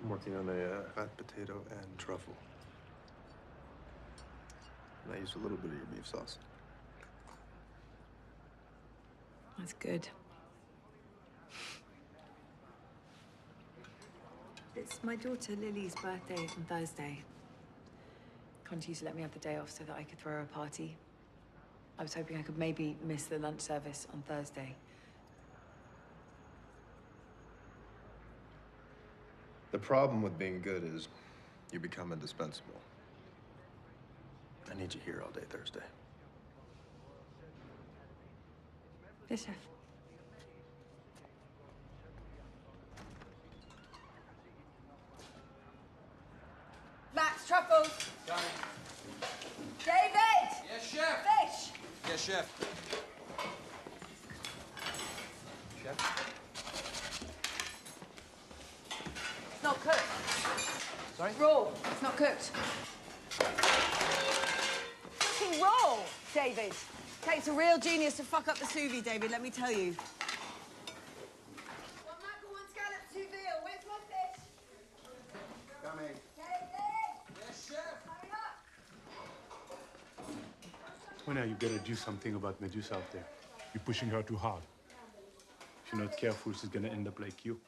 Speaker 1: I'm working on a fat potato and truffle. And I use a little bit of your beef sauce.
Speaker 10: That's good. It's my daughter Lily's birthday on Thursday. Conti used to let me have the day off so that I could throw her a party. I was hoping I could maybe miss the lunch service on Thursday.
Speaker 1: The problem with being good is you become indispensable. I need you here all day Thursday.
Speaker 10: Yes, Chef.
Speaker 5: Max, truffles. David!
Speaker 11: Yes, chef.
Speaker 5: Fish!
Speaker 11: Yes, chef.
Speaker 5: It's not cooked.
Speaker 11: Sorry?
Speaker 5: Raw. It's not cooked. Fucking raw, David. Takes a real genius to fuck up the sous vide, David, let me tell you. One mackerel, one scallop, 2 veal. Where's my fish?
Speaker 20: Coming.
Speaker 11: Yes, chef.
Speaker 5: Hurry up.
Speaker 4: Tonya, you gotta do something about Medusa out there. You're pushing her too hard. If you're not careful, she's gonna end up like you.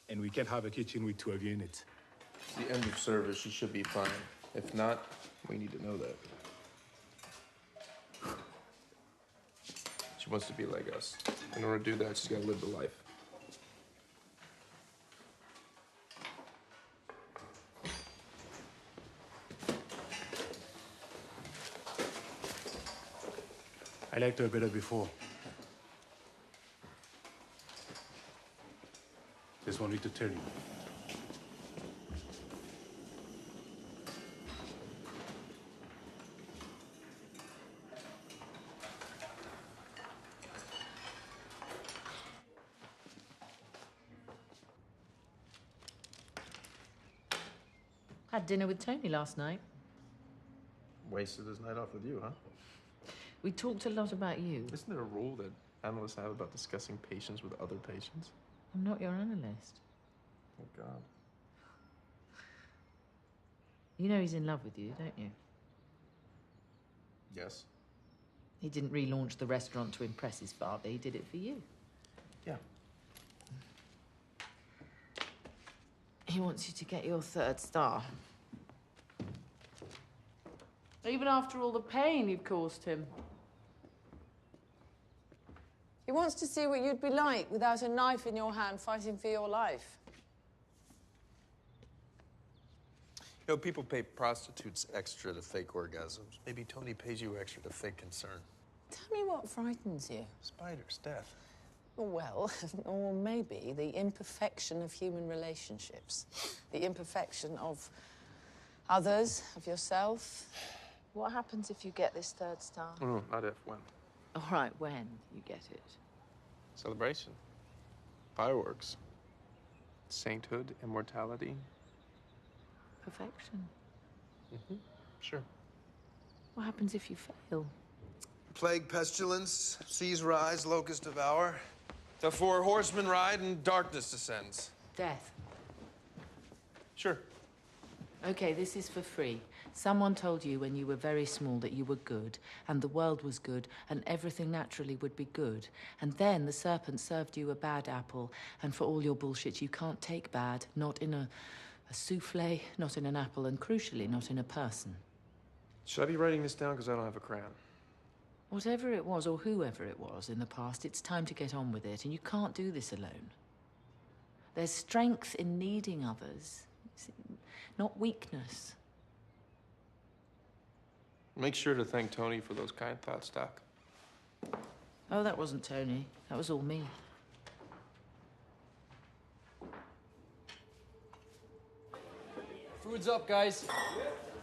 Speaker 4: And we can't have a kitchen with 2 of you in it.
Speaker 1: It's the end of service. She should be fine. If not, we need to know that. She wants to be like us. In order to do that, she's got to live the life.
Speaker 4: I liked her better before. Just wanted to tell you.
Speaker 17: Had dinner with Tony last night.
Speaker 1: Wasted his night off with you, huh?
Speaker 17: We talked a lot about you.
Speaker 1: Isn't there a rule that analysts have about discussing patients with other patients?
Speaker 17: I'm not your analyst.
Speaker 1: Oh, God.
Speaker 17: You know he's in love with you, don't you?
Speaker 1: Yes.
Speaker 17: He didn't relaunch the restaurant to impress his father. He did it for you.
Speaker 1: Yeah.
Speaker 17: He wants you to get your 3rd star. Even after all the pain you've caused him.
Speaker 13: He wants to see what you'd be like without a knife in your hand fighting for your life.
Speaker 1: You know, people pay prostitutes extra to fake orgasms. Maybe Tony pays you extra to fake concern.
Speaker 17: Tell me what frightens you.
Speaker 1: Spiders, death.
Speaker 17: Well, or maybe the imperfection of human relationships. The imperfection of others, of yourself. What happens if you get this third star?
Speaker 6: No, not if, when.
Speaker 17: All right, when you get it.
Speaker 6: Celebration. Fireworks. Sainthood, immortality.
Speaker 17: Perfection.
Speaker 6: Mm-hmm. Sure.
Speaker 17: What happens if you fail?
Speaker 1: Plague, pestilence, seas rise, locusts devour. The four horsemen ride and darkness descends.
Speaker 17: Death.
Speaker 1: Sure.
Speaker 17: Okay, this is for free. Someone told you when you were very small that you were good, and the world was good, and everything naturally would be good. And then the serpent served you a bad apple, and for all your bullshit, you can't take bad, not in a souffle, not in an apple, and crucially, not in a person.
Speaker 6: Should I be writing this down because I don't have a crayon?
Speaker 17: Whatever it was, or whoever it was in the past, it's time to get on with it, and you can't do this alone. There's strength in needing others, not weakness.
Speaker 6: Make sure to thank Tony for those kind thoughts, Doc.
Speaker 17: Oh, that wasn't Tony. That was all me.
Speaker 11: Food's up, guys.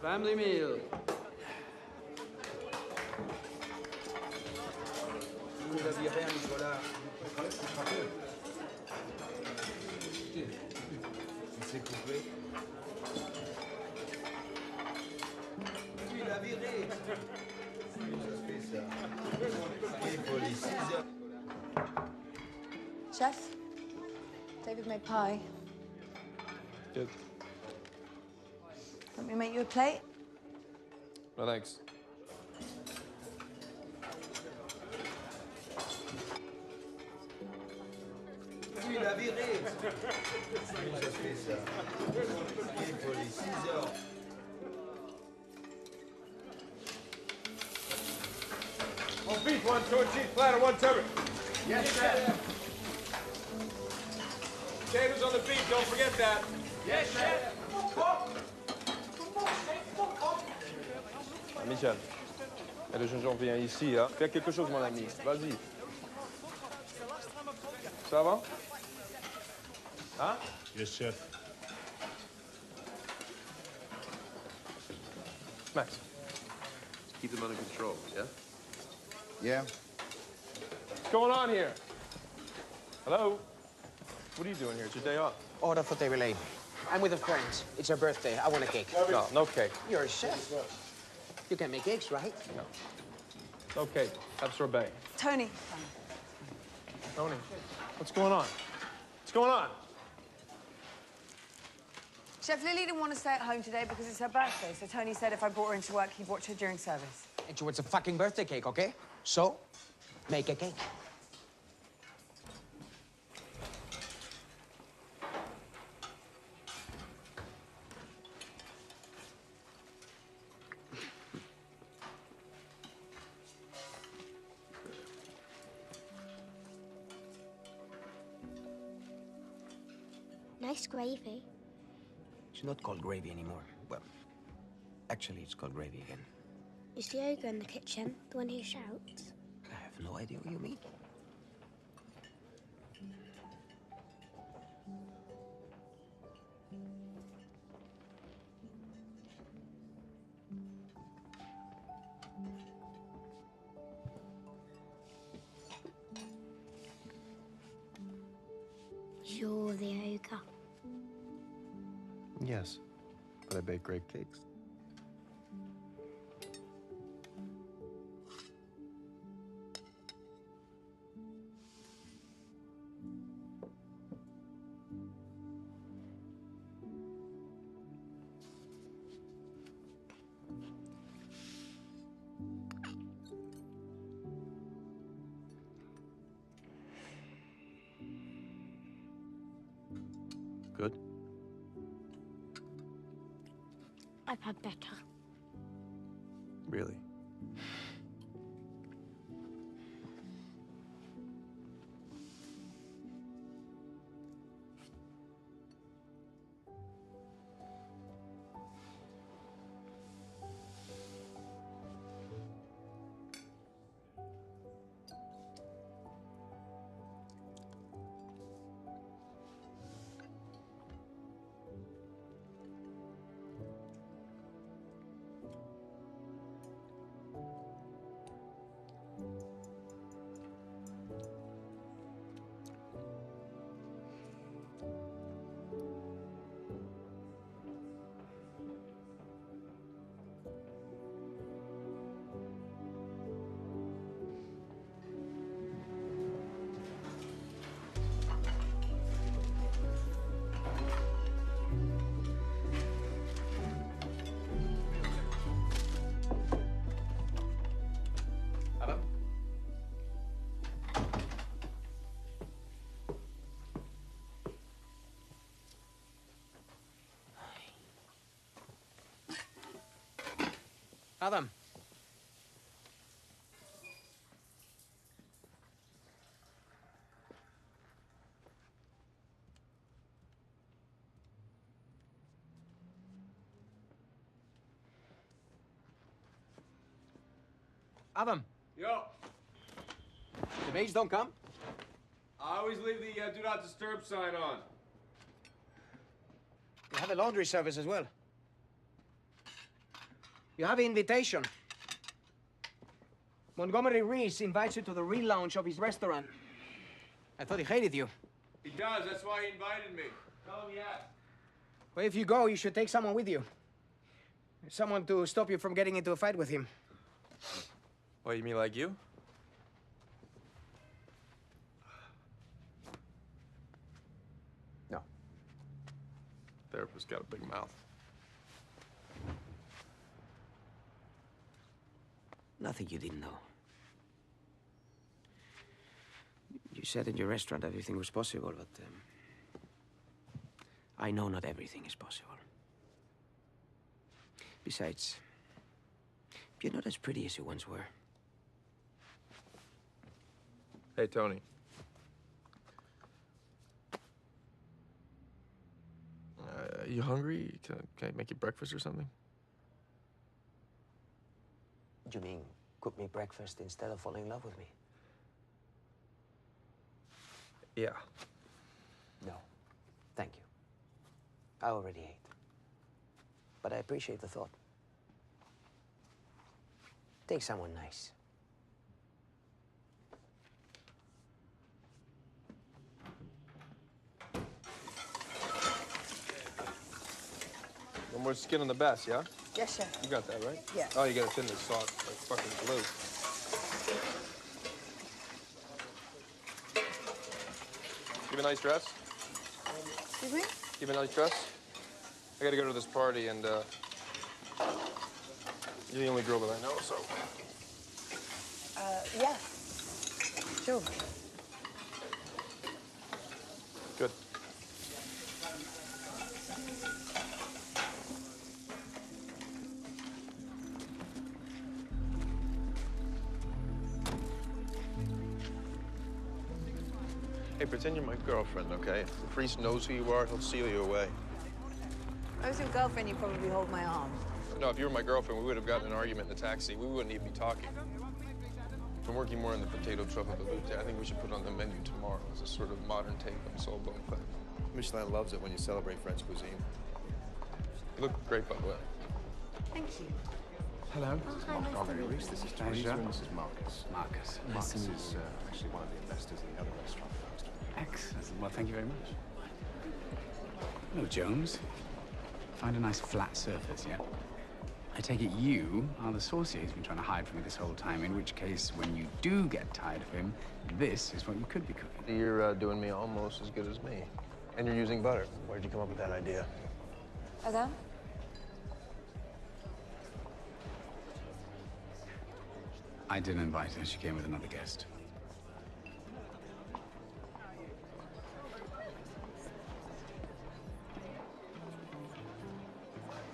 Speaker 11: Family meal.
Speaker 16: Vous n'aviez rien, Nicolas. Il s'est coupé. Oui, il a viré. Ça fait ça. Il faut les 6 heures.
Speaker 10: Chef, David made pie.
Speaker 6: Good.
Speaker 10: Let me make you a plate.
Speaker 6: No, thanks.
Speaker 16: Oui, il a viré. Ça fait ça. Il faut les 6 heures.
Speaker 21: One beef, one two cheese platter, one turbot.
Speaker 16: Yes, chef.
Speaker 21: Potatoes on the beef, don't forget that.
Speaker 16: Yes, chef.
Speaker 6: Michel, le gingembre vient ici, hein. Fais quelque chose, mon ami. Vas-y. Ça va? Hein?
Speaker 4: Yes, chef.
Speaker 1: Max, keep them under control, yeah?
Speaker 20: Yeah.
Speaker 6: What's going on here? Hello? What are you doing here? It's your day off.
Speaker 7: Order for David Lane. I'm with a friend. It's her birthday. I want a cake.
Speaker 6: No, no cake.
Speaker 7: You're a chef. You can make cakes, right?
Speaker 6: No. No cake. Have sorbet.
Speaker 10: Tony.
Speaker 6: Tony, what's going on? What's going on?
Speaker 10: Chef Lily didn't want to stay at home today because it's her birthday, so Tony said if I brought her into work, he'd watch her during service.
Speaker 7: And it's a fucking birthday cake, okay? So, make a cake.
Speaker 23: Nice gravy.
Speaker 7: It's not called gravy anymore. Well, actually, it's called gravy again.
Speaker 23: Is the ogre in the kitchen the one who shouts?
Speaker 7: I have no idea what you mean.
Speaker 23: You're the ogre.
Speaker 1: Yes, but I bake great cakes. Good?
Speaker 23: I've had better.
Speaker 1: Really?
Speaker 7: Adam. Adam,
Speaker 21: Yo,
Speaker 7: the maids don't come?
Speaker 21: I always leave the do not disturb sign on.
Speaker 7: You have a laundry service as well. You have an invitation. Montgomery Reese invites you to the relaunch of his restaurant. I thought he hated you.
Speaker 21: He does, that's why he invited me. Tell him yes.
Speaker 7: Well, if you go, you should take someone with you. Someone to stop you from getting into a fight with him.
Speaker 6: What, you mean like you?
Speaker 7: No.
Speaker 6: Therapist got a big mouth.
Speaker 7: Nothing you didn't know. You said in your restaurant everything was possible, but I know not everything is possible. Besides, you're not as pretty as you once were.
Speaker 6: Hey, Tony. You hungry? Can I make you breakfast or something?
Speaker 7: You mean cook me breakfast instead of falling in love with me?
Speaker 6: Yeah.
Speaker 7: No. Thank you. I already ate. But I appreciate the thought. Take someone nice.
Speaker 6: No more skin on the bass, yeah?
Speaker 5: Yes, chef.
Speaker 6: You got that, right?
Speaker 5: Yeah.
Speaker 6: Oh, you gotta thin this sauce like fucking glue. Give a nice dress.
Speaker 5: Excuse me?
Speaker 6: Give a nice dress. I gotta go to this party, and you're the only girl that I know, so.
Speaker 5: Yeah. Sure.
Speaker 6: Good. Hey, pretend you're my girlfriend, okay? If the priest knows who you are, he'll seal you away.
Speaker 5: If I was your girlfriend, you'd probably hold my arm.
Speaker 6: No, if you were my girlfriend, we would have gotten in an argument in the taxi. We wouldn't even be talking. I'm working more on the potato truffle veloute. I think we should put it on the menu tomorrow as a sort of modern take on Saul Bonfant. Michelin loves it when you celebrate French cuisine. You look great, by the way.
Speaker 5: Thank you.
Speaker 2: Hello.
Speaker 23: Oh, hi, nice to meet you.
Speaker 2: This is
Speaker 19: Teresa.
Speaker 2: and this is Marcus. Marcus.
Speaker 19: Nice to
Speaker 2: Marcus
Speaker 19: meet
Speaker 2: is
Speaker 19: you.
Speaker 2: actually one of the investors in the other restaurant.
Speaker 19: Excellent. Well, thank you very much. Hello, Jones. Find a nice flat surface, yeah? I take it you are the saucier he's been trying to hide from me this whole time, in which case, when you do get tired of him, this is what you could be cooking.
Speaker 6: You're doing me almost as good as me. And you're using butter. Where'd you come up with that idea?
Speaker 12: Adam?
Speaker 19: I didn't invite her. She came with another guest.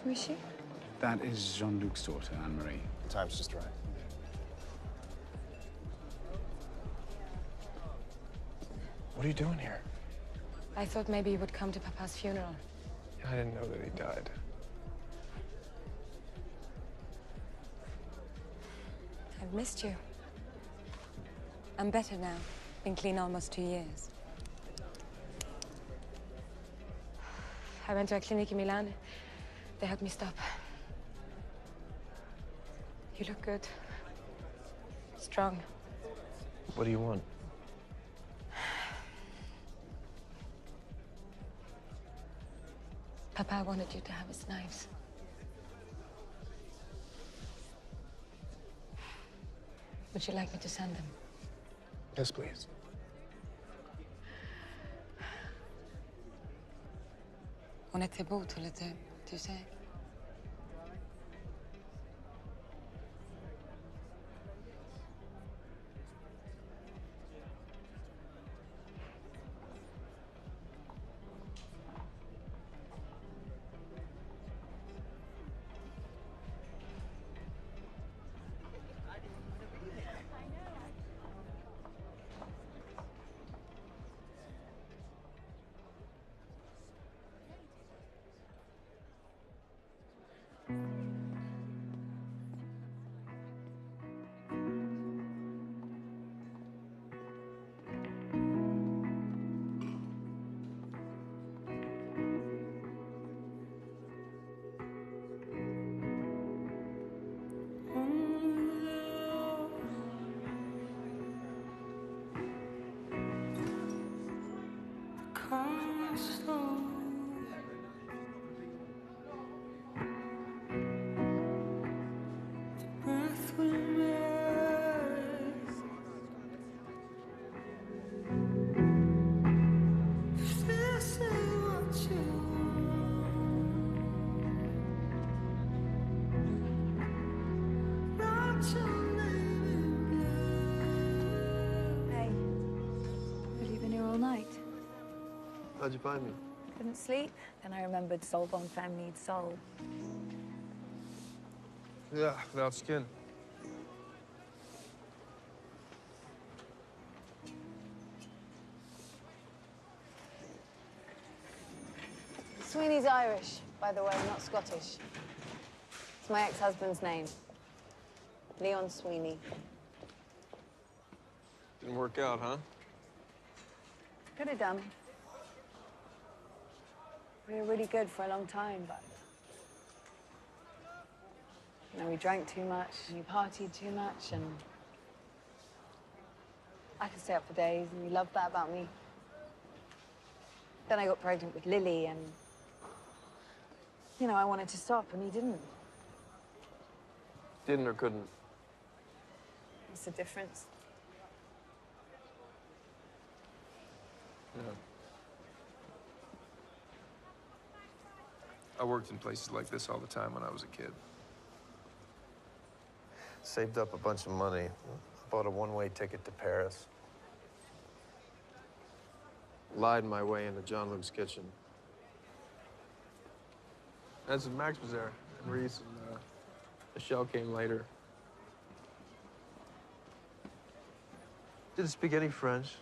Speaker 12: Who is she?
Speaker 19: That is Jean-Luc's daughter, Anne-Marie.
Speaker 2: The time's just right.
Speaker 6: What are you doing here?
Speaker 12: I thought maybe you would come to Papa's funeral.
Speaker 6: I didn't know that he died.
Speaker 12: I've missed you. I'm better now. Been clean almost 2 years. I went to a clinic in Milan. They helped me stop. You look good. Strong.
Speaker 6: What do you want?
Speaker 12: Papa wanted you to have his knives. Would you like me to send them?
Speaker 6: Yes, please.
Speaker 12: On est très beaux tous les deux, tu sais.
Speaker 10: Hey, have you been here all night?
Speaker 1: How'd you find me?
Speaker 10: Couldn't sleep? Then I remembered Soul Bond Femme needs soul.
Speaker 1: Yeah, without skin.
Speaker 10: Sweeney's Irish, by the way, not Scottish. It's my ex-husband's name. Leon Sweeney.
Speaker 1: Didn't work out, huh?
Speaker 10: Could have done. We were really good for a long time, but... You know, we drank too much, and we partied too much, and... I could stay up for days, and he loved that about me. Then I got pregnant with Lily, and... You know, I wanted to stop, and he didn't.
Speaker 1: Didn't or couldn't?
Speaker 10: What's the difference?
Speaker 1: Yeah. I worked in places like this all the time when I was a kid. Saved up a bunch of money. Bought a one-way ticket to Paris. Lied my way into John Luke's kitchen. That's when Max was there, and Reese, and Michelle came later. Didn't speak any French.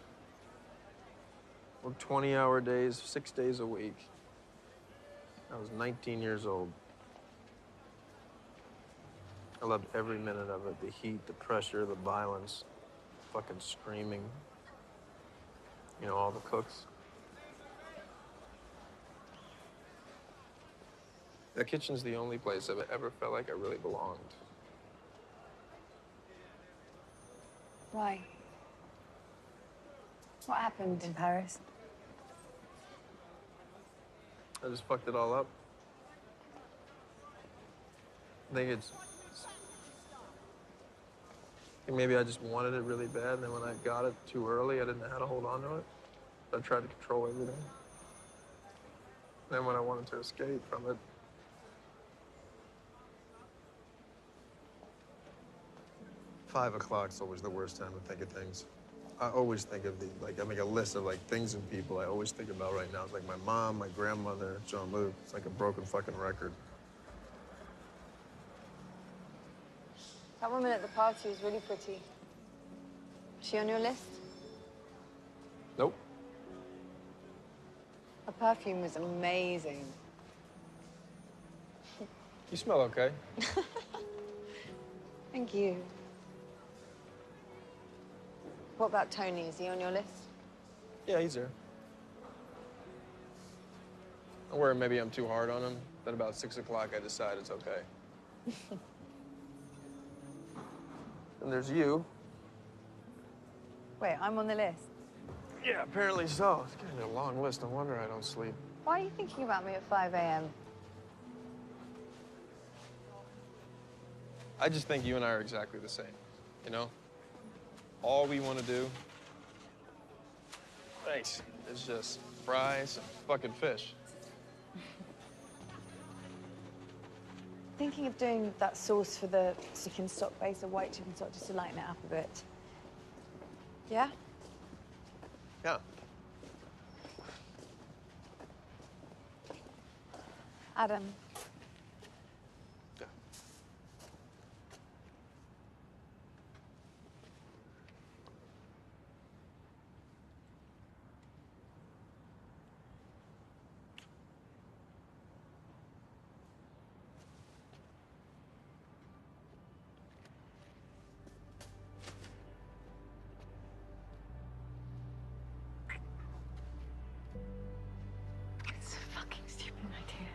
Speaker 1: Worked 20-hour days, 6 days a week. I was 19 years old. I loved every minute of it. The heat, the pressure, the violence, fucking screaming. You know, all the cooks. That kitchen's the only place I've ever felt like I really belonged.
Speaker 10: Why? What happened in Paris?
Speaker 1: I just fucked it all up. I think maybe I just wanted it really bad, and then when I got it too early, I didn't know how to hold on to it. I tried to control everything. Then when I wanted to escape from it, 5 o'clock's always the worst time to think of things. I always think of I make a list of things and people I always think about right now. It's like my mom, my grandmother, John Luke. It's like a broken fucking record.
Speaker 10: That woman at the party was really pretty. Is she on your list?
Speaker 1: Nope.
Speaker 10: Her perfume was amazing.
Speaker 1: You smell okay.
Speaker 10: Thank you. What about Tony? Is he on your list?
Speaker 1: Yeah, he's there. I'm worried maybe I'm too hard on him. Then about 6 o'clock, I decide it's okay. And there's you.
Speaker 10: Wait, I'm on the list.
Speaker 1: Yeah, apparently so. It's getting a long list. No wonder I don't sleep.
Speaker 10: Why are you thinking about me at 5 a.m.?
Speaker 1: I just think you and I are exactly the same, you know? All we want to do, thanks, is just fry some fucking fish.
Speaker 10: Thinking of doing that sauce for the chicken stock base, or white chicken stock, just to lighten it up a bit. Yeah?
Speaker 1: Yeah.
Speaker 10: Adam.
Speaker 1: Yeah.
Speaker 10: It's a fucking stupid idea.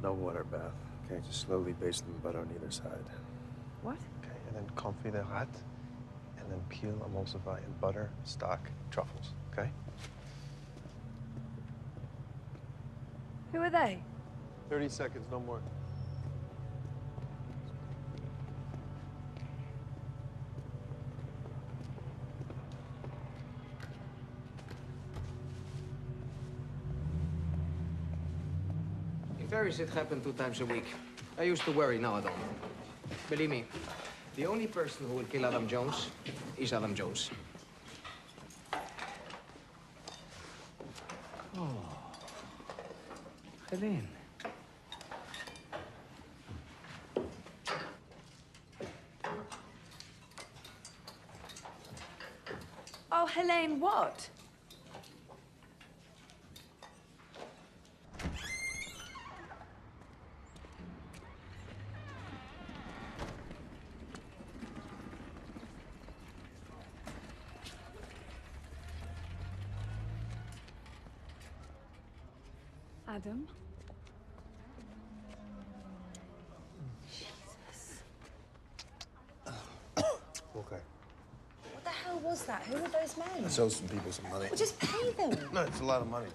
Speaker 2: No water bath. Okay, just slowly baste them in butter on either side.
Speaker 10: What?
Speaker 2: Okay, and then confit de rat, and then peel, emulsify in butter, stock, truffles. Okay?
Speaker 10: Who are they?
Speaker 2: 30 seconds, no more.
Speaker 7: In Paris, it happened 2 times a week. I used to worry, now I don't. Believe me, the only person who will kill Adam Jones is Adam Jones. Oh, Helene.
Speaker 10: Oh, Helene, what? Adam? Jesus.
Speaker 2: Okay.
Speaker 10: What the hell was that? Who were those men?
Speaker 2: Let's owe some people some money.
Speaker 10: Well, just pay them.
Speaker 2: No, it's a lot of money.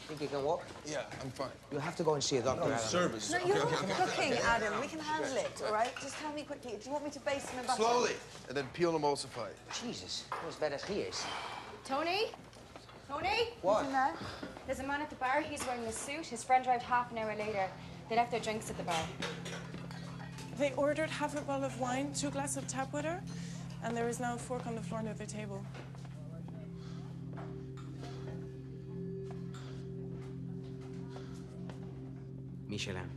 Speaker 7: Think you can walk?
Speaker 2: Yeah, I'm fine.
Speaker 7: You have to go and see a doctor,
Speaker 2: No,
Speaker 7: Adam.
Speaker 2: service.
Speaker 10: No, you're not cooking, Adam. We can handle it, all right? Just tell me quickly. Do you want me to baste them in butter?
Speaker 2: Slowly, and then peel and emulsify.
Speaker 7: Jesus, you're as bad as he is.
Speaker 9: Tony? Tony?
Speaker 7: What?
Speaker 10: Who's in there?
Speaker 9: There's a man at the bar. He's wearing a suit. His friend arrived half an hour later. They left their drinks at the bar.
Speaker 14: They ordered half a bottle of wine, 2 glasses of tap water, and there is now a fork on the floor near the table.
Speaker 7: Michelin.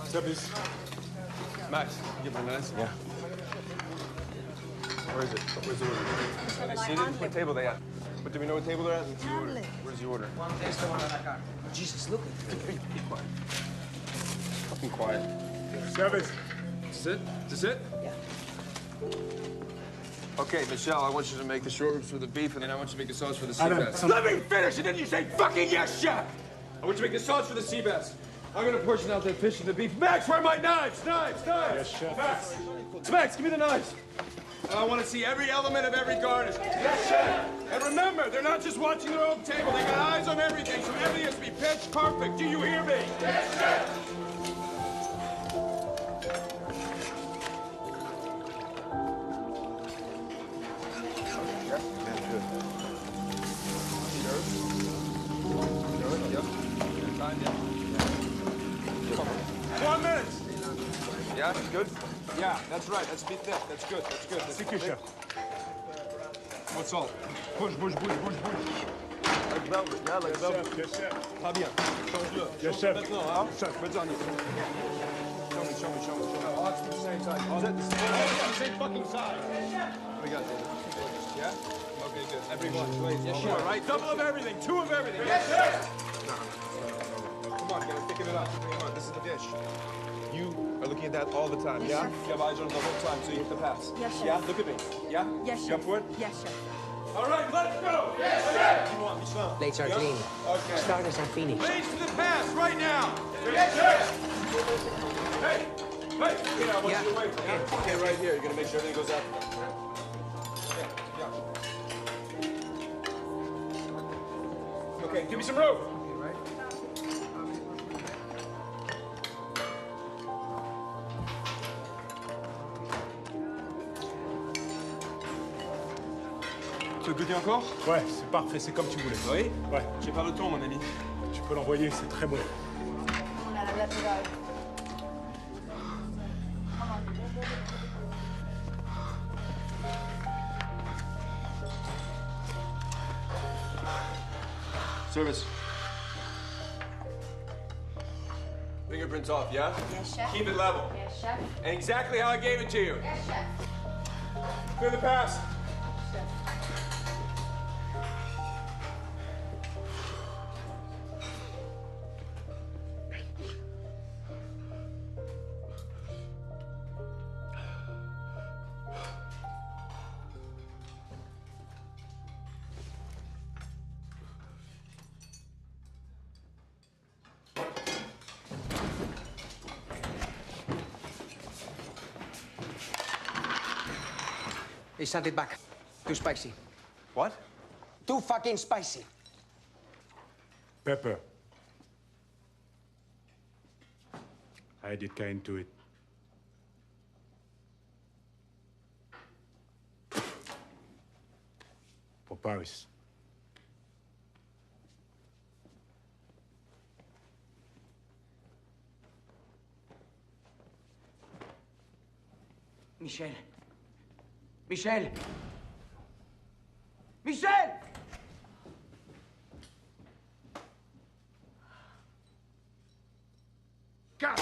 Speaker 2: Service. Max, give me a minute. Yeah. Where is it? Where's the order? I see it. What table they at? But do we know what table they're at? What's the order? Where's the order?
Speaker 7: Jesus, look at it.
Speaker 2: Be quiet. Fucking quiet.
Speaker 21: Service. Is this it? Is this it?
Speaker 2: Okay, Michelle, I want you to make the short ribs for the beef, and then I want you to make the sauce for the sea
Speaker 21: Adam,
Speaker 2: bass.
Speaker 21: let me finish, and then you say fucking yes, chef! I want you to make the sauce for the sea bass. I'm gonna portion out the fish and the beef. Max, where are my knives? Knives!
Speaker 4: Yes, chef.
Speaker 21: Max, give me the knives. And I want to see every element of every garnish. Yes, chef! And remember, they're not just watching their own table. They got eyes on everything, so everything has to be pitch perfect. Do you hear me? Yes, chef!
Speaker 2: Yeah, good?
Speaker 21: Yeah, that's right. That's a bit thick. That's good. That's good. That's
Speaker 4: Thank you, chef.
Speaker 21: What salt? Bouge.
Speaker 2: Like velvet, yeah, like velvet.
Speaker 4: Yes, chef.
Speaker 21: Très bien. Change-le.
Speaker 4: Yes, chef.
Speaker 21: Maintenant, hein? Chef, mets-en en Show me. Oh, it's the same size. Oh, it's the same fucking size. What do we got there? Yeah? Okay, good. Everyone, please. Yes, sure. Right? Double of everything. 2 of everything. Yes, chef! No. Come on, gotta thicken it up. Come on, this is the dish. You are looking at that all the time,
Speaker 10: Yes,
Speaker 21: yeah?
Speaker 10: chef.
Speaker 21: You have eyes on it the whole time, so you hit the pass.
Speaker 10: Yes, chef.
Speaker 21: Yeah? Look at me. Yeah?
Speaker 10: Yes,
Speaker 21: You up
Speaker 10: chef.
Speaker 21: for it?
Speaker 10: Yes, chef.
Speaker 21: All right, let's go! Yes, chef! You want Michelin?
Speaker 7: Plates are
Speaker 21: Yeah?
Speaker 7: clean.
Speaker 21: Okay.
Speaker 7: Starters are finished.
Speaker 21: Plates to the pass, right now! Yes, chef! Hey! Get out, what's your weight? Yeah? Okay, right here. You're gonna make sure everything goes out. Yeah. Okay, give me some rope. Tu veux goûter encore?
Speaker 4: Ouais, c'est parfait, c'est comme tu voulais.
Speaker 21: Oui?
Speaker 4: Ouais.
Speaker 21: J'ai pas le temps, mon ami.
Speaker 4: Tu peux l'envoyer, c'est très bon.
Speaker 10: Come on, Adam, let me go.
Speaker 21: Service. Fingerprints off, yeah?
Speaker 9: Yes, chef.
Speaker 21: Keep it level.
Speaker 9: Yes, chef.
Speaker 21: And exactly how I gave it to you.
Speaker 9: Yes, chef.
Speaker 21: Clear the pass.
Speaker 7: He sent it back. Too spicy.
Speaker 2: What?
Speaker 7: Too fucking spicy.
Speaker 4: Pepper. I did kind to it. For Paris.
Speaker 7: Michel. Michel. Michel!
Speaker 21: God!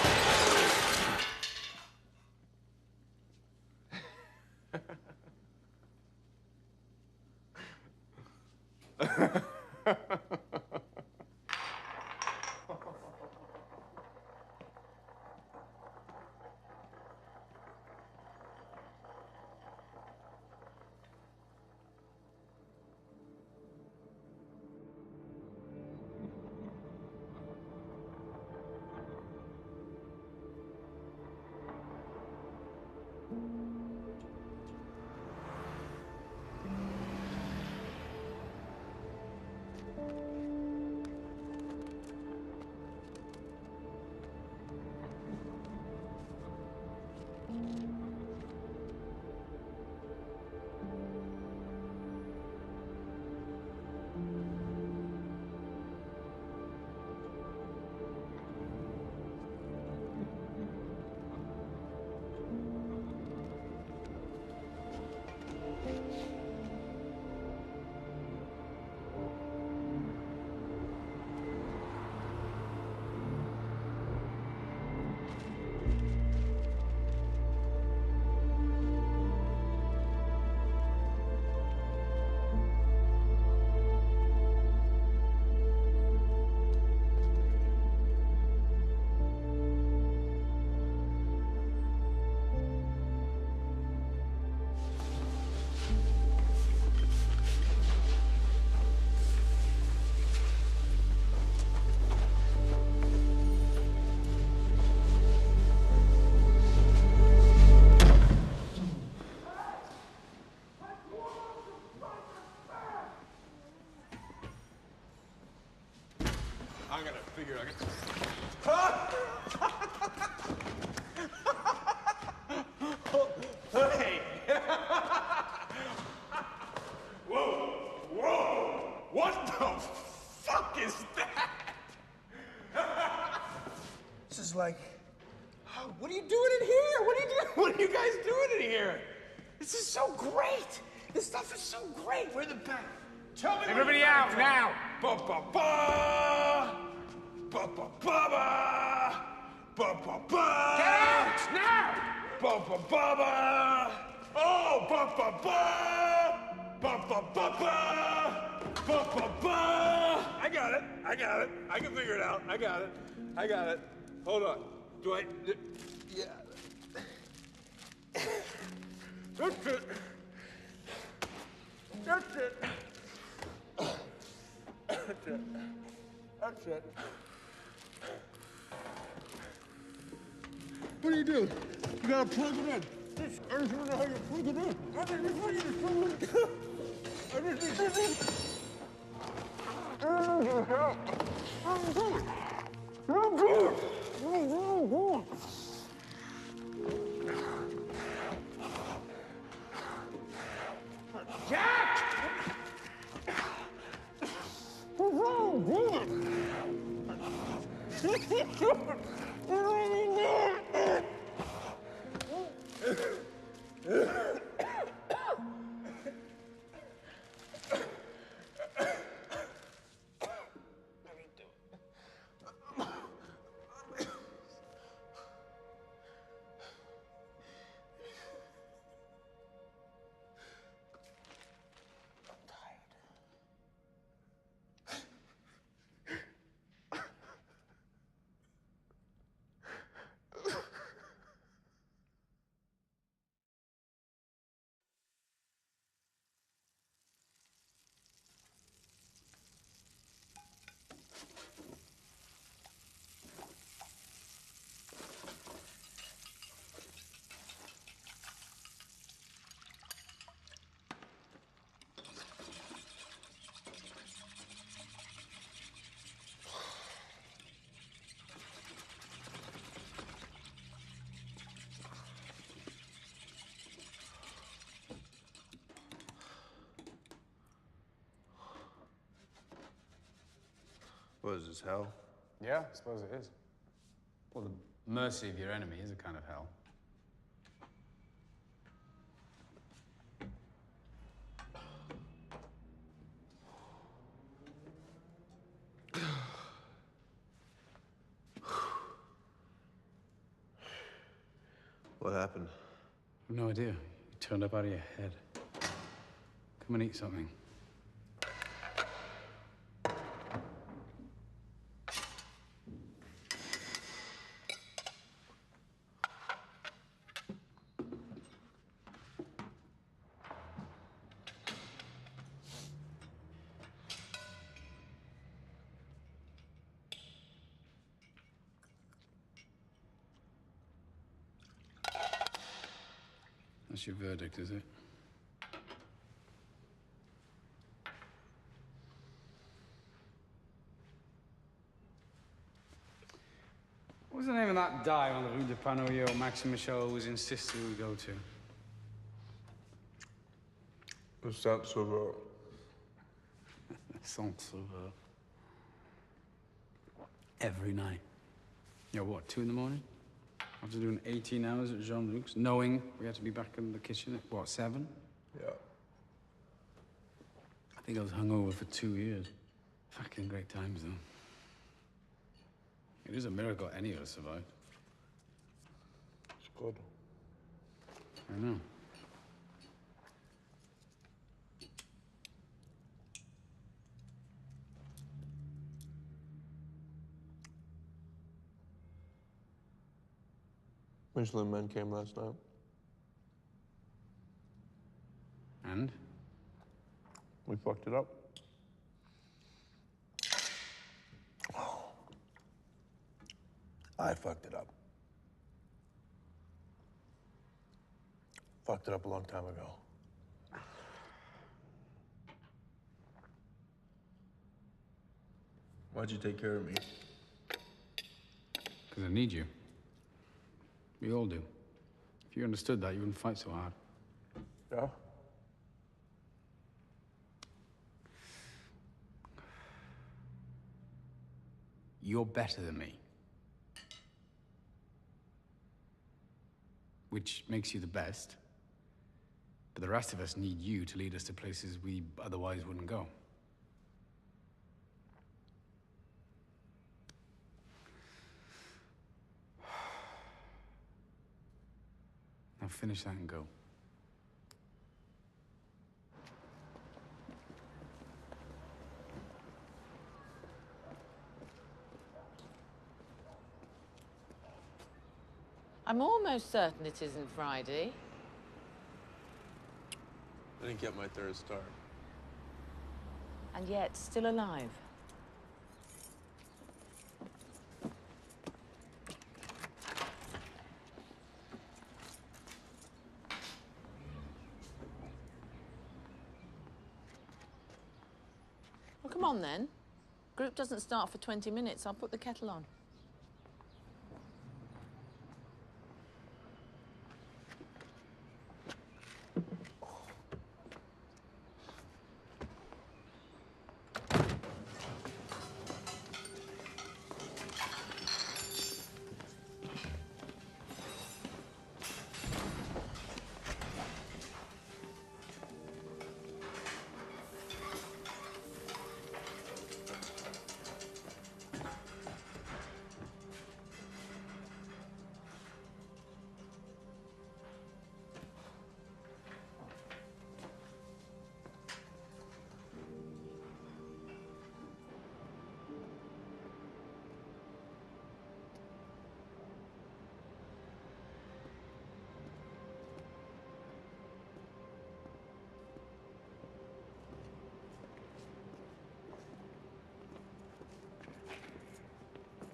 Speaker 6: I'm gonna figure it out.
Speaker 21: Hey! Whoa! Whoa! What the fuck is that? This is like... What are you doing in here? What are you doing? What are you guys doing in here? This is so great! This stuff is so great! We're the best! Tell me Everybody out, now! Ba-ba-ba! Ba-ba-ba-ba! Ba-ba-ba! Get out, now! Ba-ba-ba-ba! Oh, ba-ba-ba! Ba-ba-ba-ba! Ba-ba-ba! I got it. I got it. I can figure it out. I got it. I got it. Hold on. Do I... Yeah. That's it. That's it. That's it. That's it. What do you do? You gotta plug it in. This, I just wanna know how you plug it in. I just need to plug it in. I just need to... Jack! What's wrong, dude?
Speaker 1: What is this, hell?
Speaker 19: Yeah, I suppose it is. Well, the mercy of your enemy is a kind of hell.
Speaker 1: What happened?
Speaker 19: I've no idea. You turned up out of your head. Come and eat something. That's your verdict, is it? What was the name of that dive on the Rue de Panoyau Maxime Michaud always insisted we go to?
Speaker 6: Saint-Sauveur.
Speaker 19: Saint-Sauveur. Every night. Yeah, what, 2 in the morning? After doing 18 hours at Jean-Luc's, knowing we had to be back in the kitchen at, what, 7?
Speaker 6: Yeah.
Speaker 19: I think I was hungover for 2 years. Fucking great times, though. It is a miracle any of us survived.
Speaker 6: It's good.
Speaker 19: I know.
Speaker 6: Michelin men came last night.
Speaker 19: And?
Speaker 6: We fucked it up. I fucked it up. Fucked it up a long time ago. Why'd you take care of me?
Speaker 19: Because I need you. We all do. If you understood that, you wouldn't fight so hard.
Speaker 6: Yeah?
Speaker 19: You're better than me. Which makes you the best. But the rest of us need you to lead us to places we otherwise wouldn't go. Now finish that and go.
Speaker 17: I'm almost certain it isn't Friday.
Speaker 6: I didn't get my 3rd star.
Speaker 17: And yet, still alive. Well, come on then. Group doesn't start for 20 minutes. I'll put the kettle on.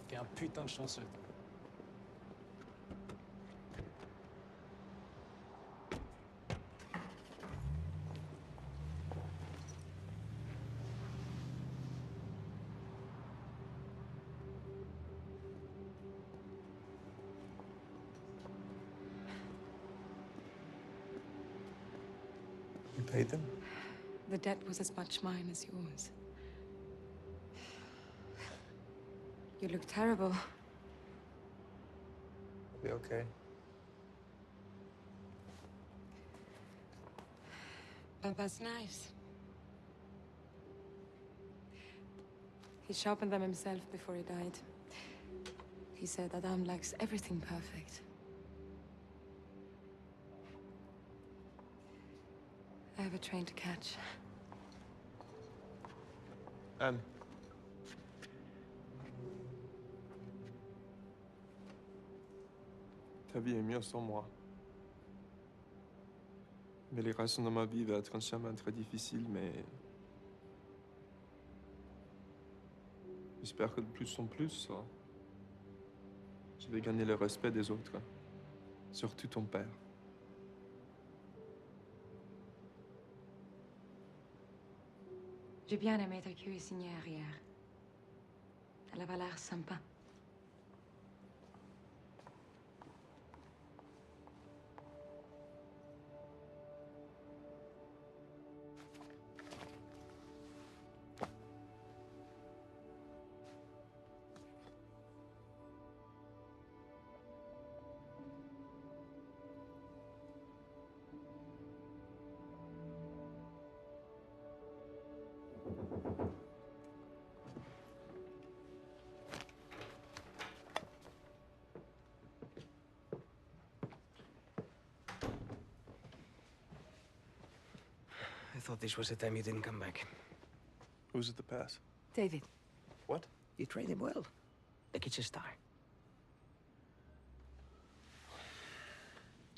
Speaker 19: T'es un putain de chanceux.
Speaker 6: You paid them?
Speaker 12: The debt was as much mine as yours. You look terrible.
Speaker 1: Be okay.
Speaker 12: Papa's knives. He sharpened them himself before he died. He said Adam likes everything perfect. I have a train to catch.
Speaker 6: Anne. Ta vie est mieux sans moi. Mais les restants de ma vie va être un chemin très difficile, mais... J'espère que de plus en plus, je vais gagner le respect des autres. Surtout ton père.
Speaker 12: J'ai bien aimé ta cuisinière hier. Elle avait l'air sympa.
Speaker 7: I thought this was the time you didn't come back.
Speaker 6: Who's at the pass?
Speaker 10: David.
Speaker 6: What?
Speaker 7: You trained him well. The kitchen star.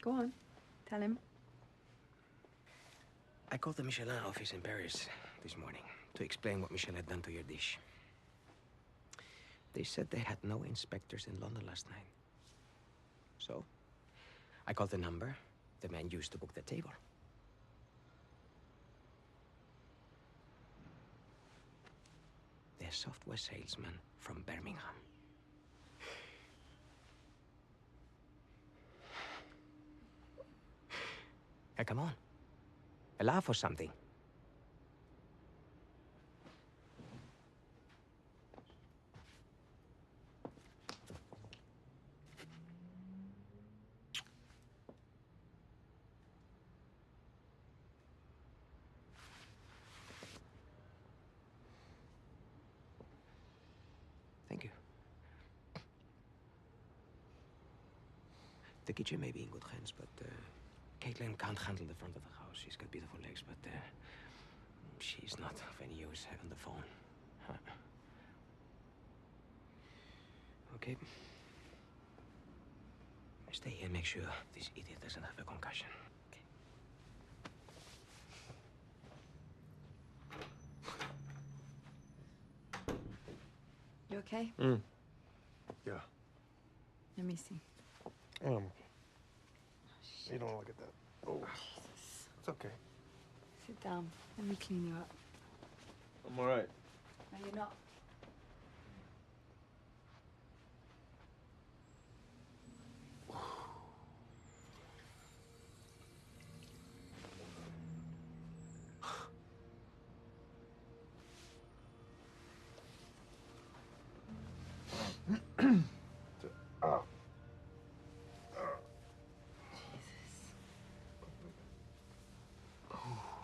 Speaker 10: Go on. Tell him.
Speaker 7: I called the Michelin office in Paris this morning to explain what Michelin had done to your dish. They said they had no inspectors in London last night. So, I called the number the man used to book the table. They're a software salesman from Birmingham. Hey, come on. A laugh or something. Thank you. The kitchen may be in good hands, but Caitlin can't handle the front of the house. She's got beautiful legs, but she's not of any use on the phone. Huh. Okay. Stay here and make sure this idiot doesn't have a concussion.
Speaker 10: You okay?
Speaker 6: Yeah.
Speaker 10: Let me see.
Speaker 6: Okay. You don't want to look at that. Oh. It's okay.
Speaker 10: Sit down. Let me clean you up.
Speaker 6: I'm all right.
Speaker 10: No, you're not.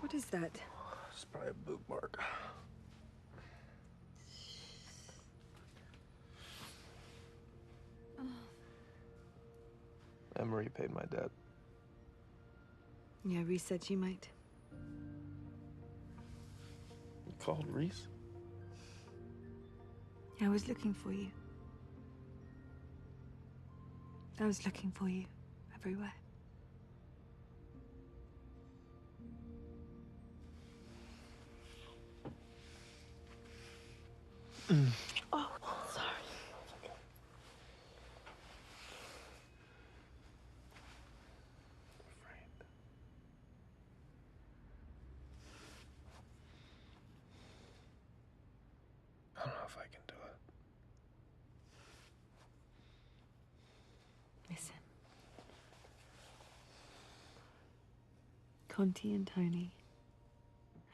Speaker 10: What is that?
Speaker 6: It's probably a boot mark. Emery paid my debt.
Speaker 10: Yeah, Reese said she might.
Speaker 6: You called Reese?
Speaker 10: I was looking for you. I was looking for you everywhere. Oh, sorry.
Speaker 6: I don't know if I can do it.
Speaker 10: Listen. Conti and Tony,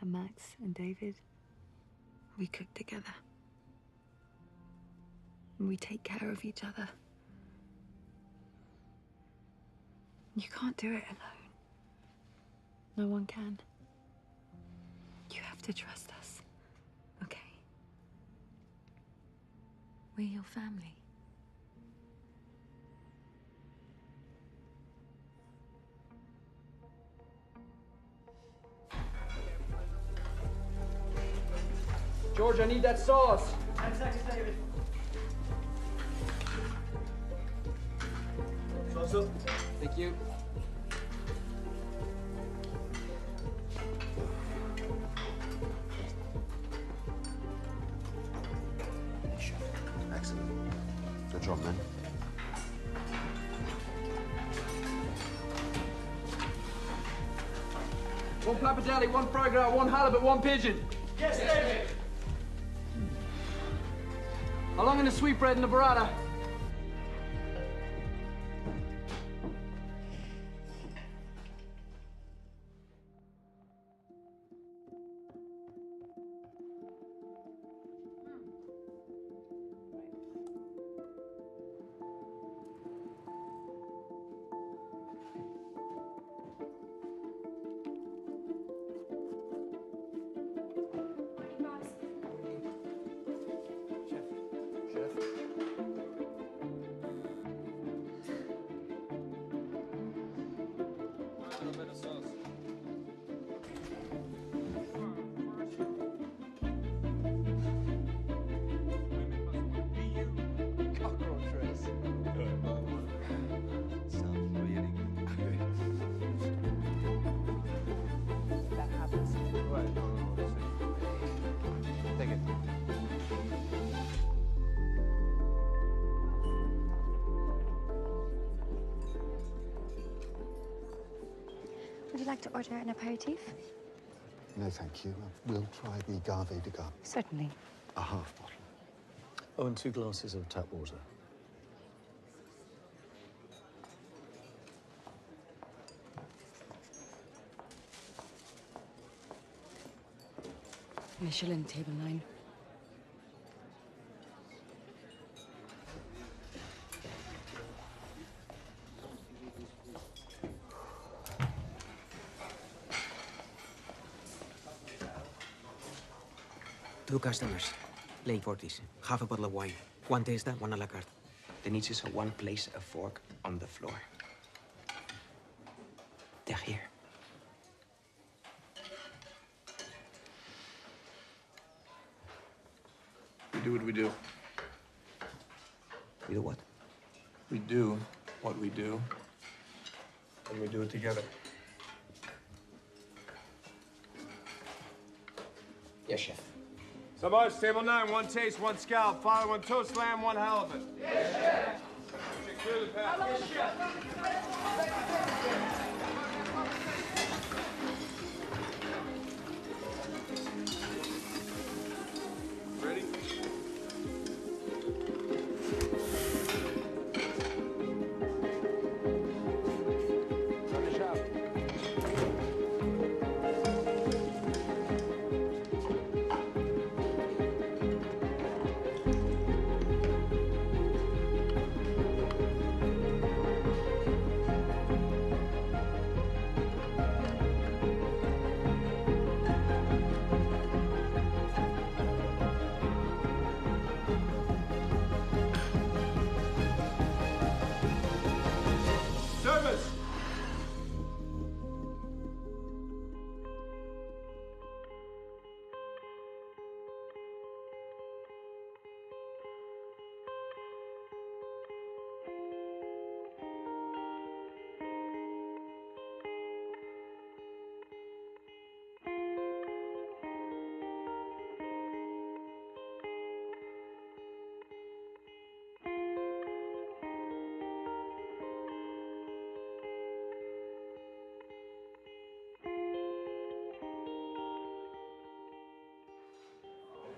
Speaker 10: and Max and David, we cooked together.
Speaker 12: and we take care of each other. You can't do it alone. No one can. You have to trust us, okay? We're your family.
Speaker 11: George, I need that sauce.
Speaker 8: 10 seconds, David. Sauce up.
Speaker 11: Thank you.
Speaker 20: Excellent. Good job, man.
Speaker 11: One pappardelle, one fried ground, one halibut, one pigeon.
Speaker 8: Yes, David.
Speaker 11: How long in the sweetbread and the burrata?
Speaker 23: Would you like to order an aperitif?
Speaker 15: No, thank you. We'll try the Gave de Gare.
Speaker 23: Certainly.
Speaker 15: A half bottle.
Speaker 2: Oh, and 2 glasses of tap water.
Speaker 12: Michelin, table 9.
Speaker 7: Two customers, late 40s, half a bottle of wine, one taster, one a la carte. Then each is one place a fork on the floor. They're here.
Speaker 1: We do what we do.
Speaker 7: We do what?
Speaker 1: We do what we do, and we do it together.
Speaker 7: Yes, chef.
Speaker 21: Samaj, table 9, 1 taste, 1 scallop, father, 1 toast lamb, 1 halibut. Yes, chef. Clear the path. Yes, chef. Ready? Service!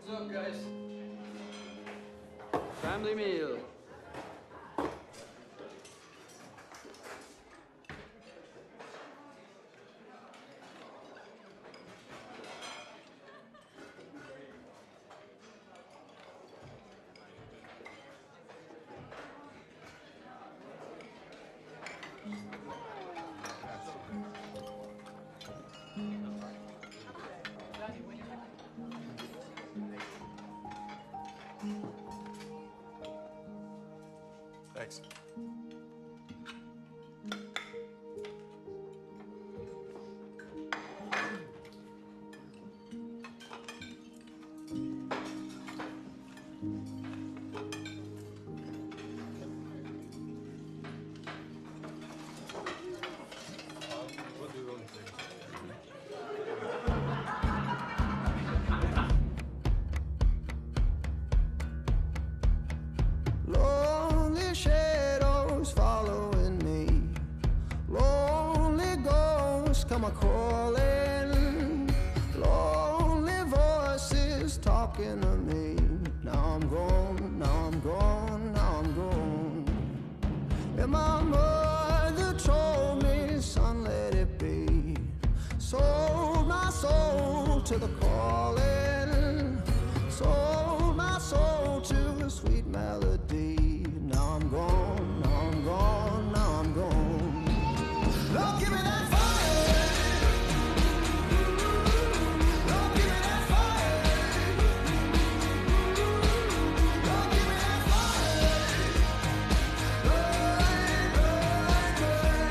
Speaker 11: What's up, guys? Family meal.
Speaker 1: Thanks.
Speaker 3: Lonely shadows following me. Lonely ghosts come a-calling. Lonely voices talking to me. Now I'm gone, now I'm gone, now I'm gone. And my mother told me, son, let it be. Sold my soul to the calling. Sold my soul to a sweet melody. Now I'm gone, now I'm gone, now I'm gone. Lord, give me that fire. Lord, give me that fire. Lord, give me that fire. Burn, burn, burn.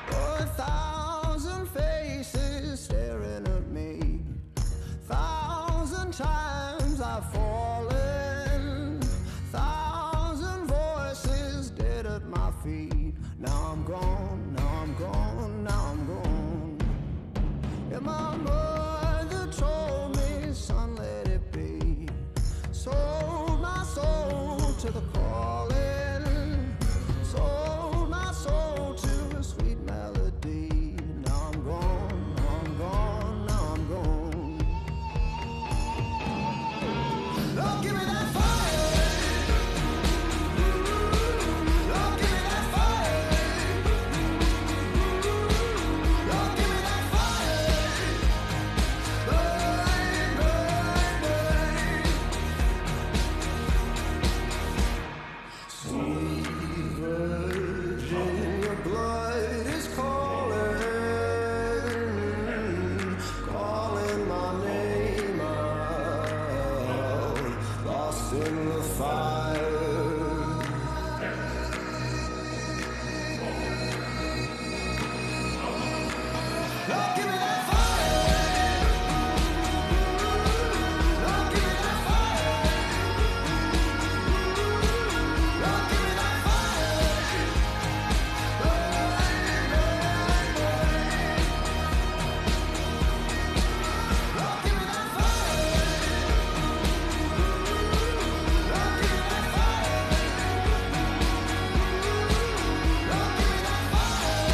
Speaker 3: 1,000 faces staring at me. 1,000 times I've fallen. 1,000 voices dead at my feet. Now I'm gone, now I'm gone, now I'm gone. And my mother told me, son, let it be. Sold my soul to the calling. Sold my soul to a sweet melody. Now I'm gone, now I'm gone, now I'm gone. Lord, give me that fire. Lord, give me that fire. Lord, give me that fire. Burn, burn, burn. Sweet virgin, your blood is calling, calling my name out, lost in the fire. Lord, give me that fire. Lord, give me that fire. Lord, give me that fire. Burn, burn, burn. Lord, give me that fire. Lord, give me that fire. Lord, give me that fire.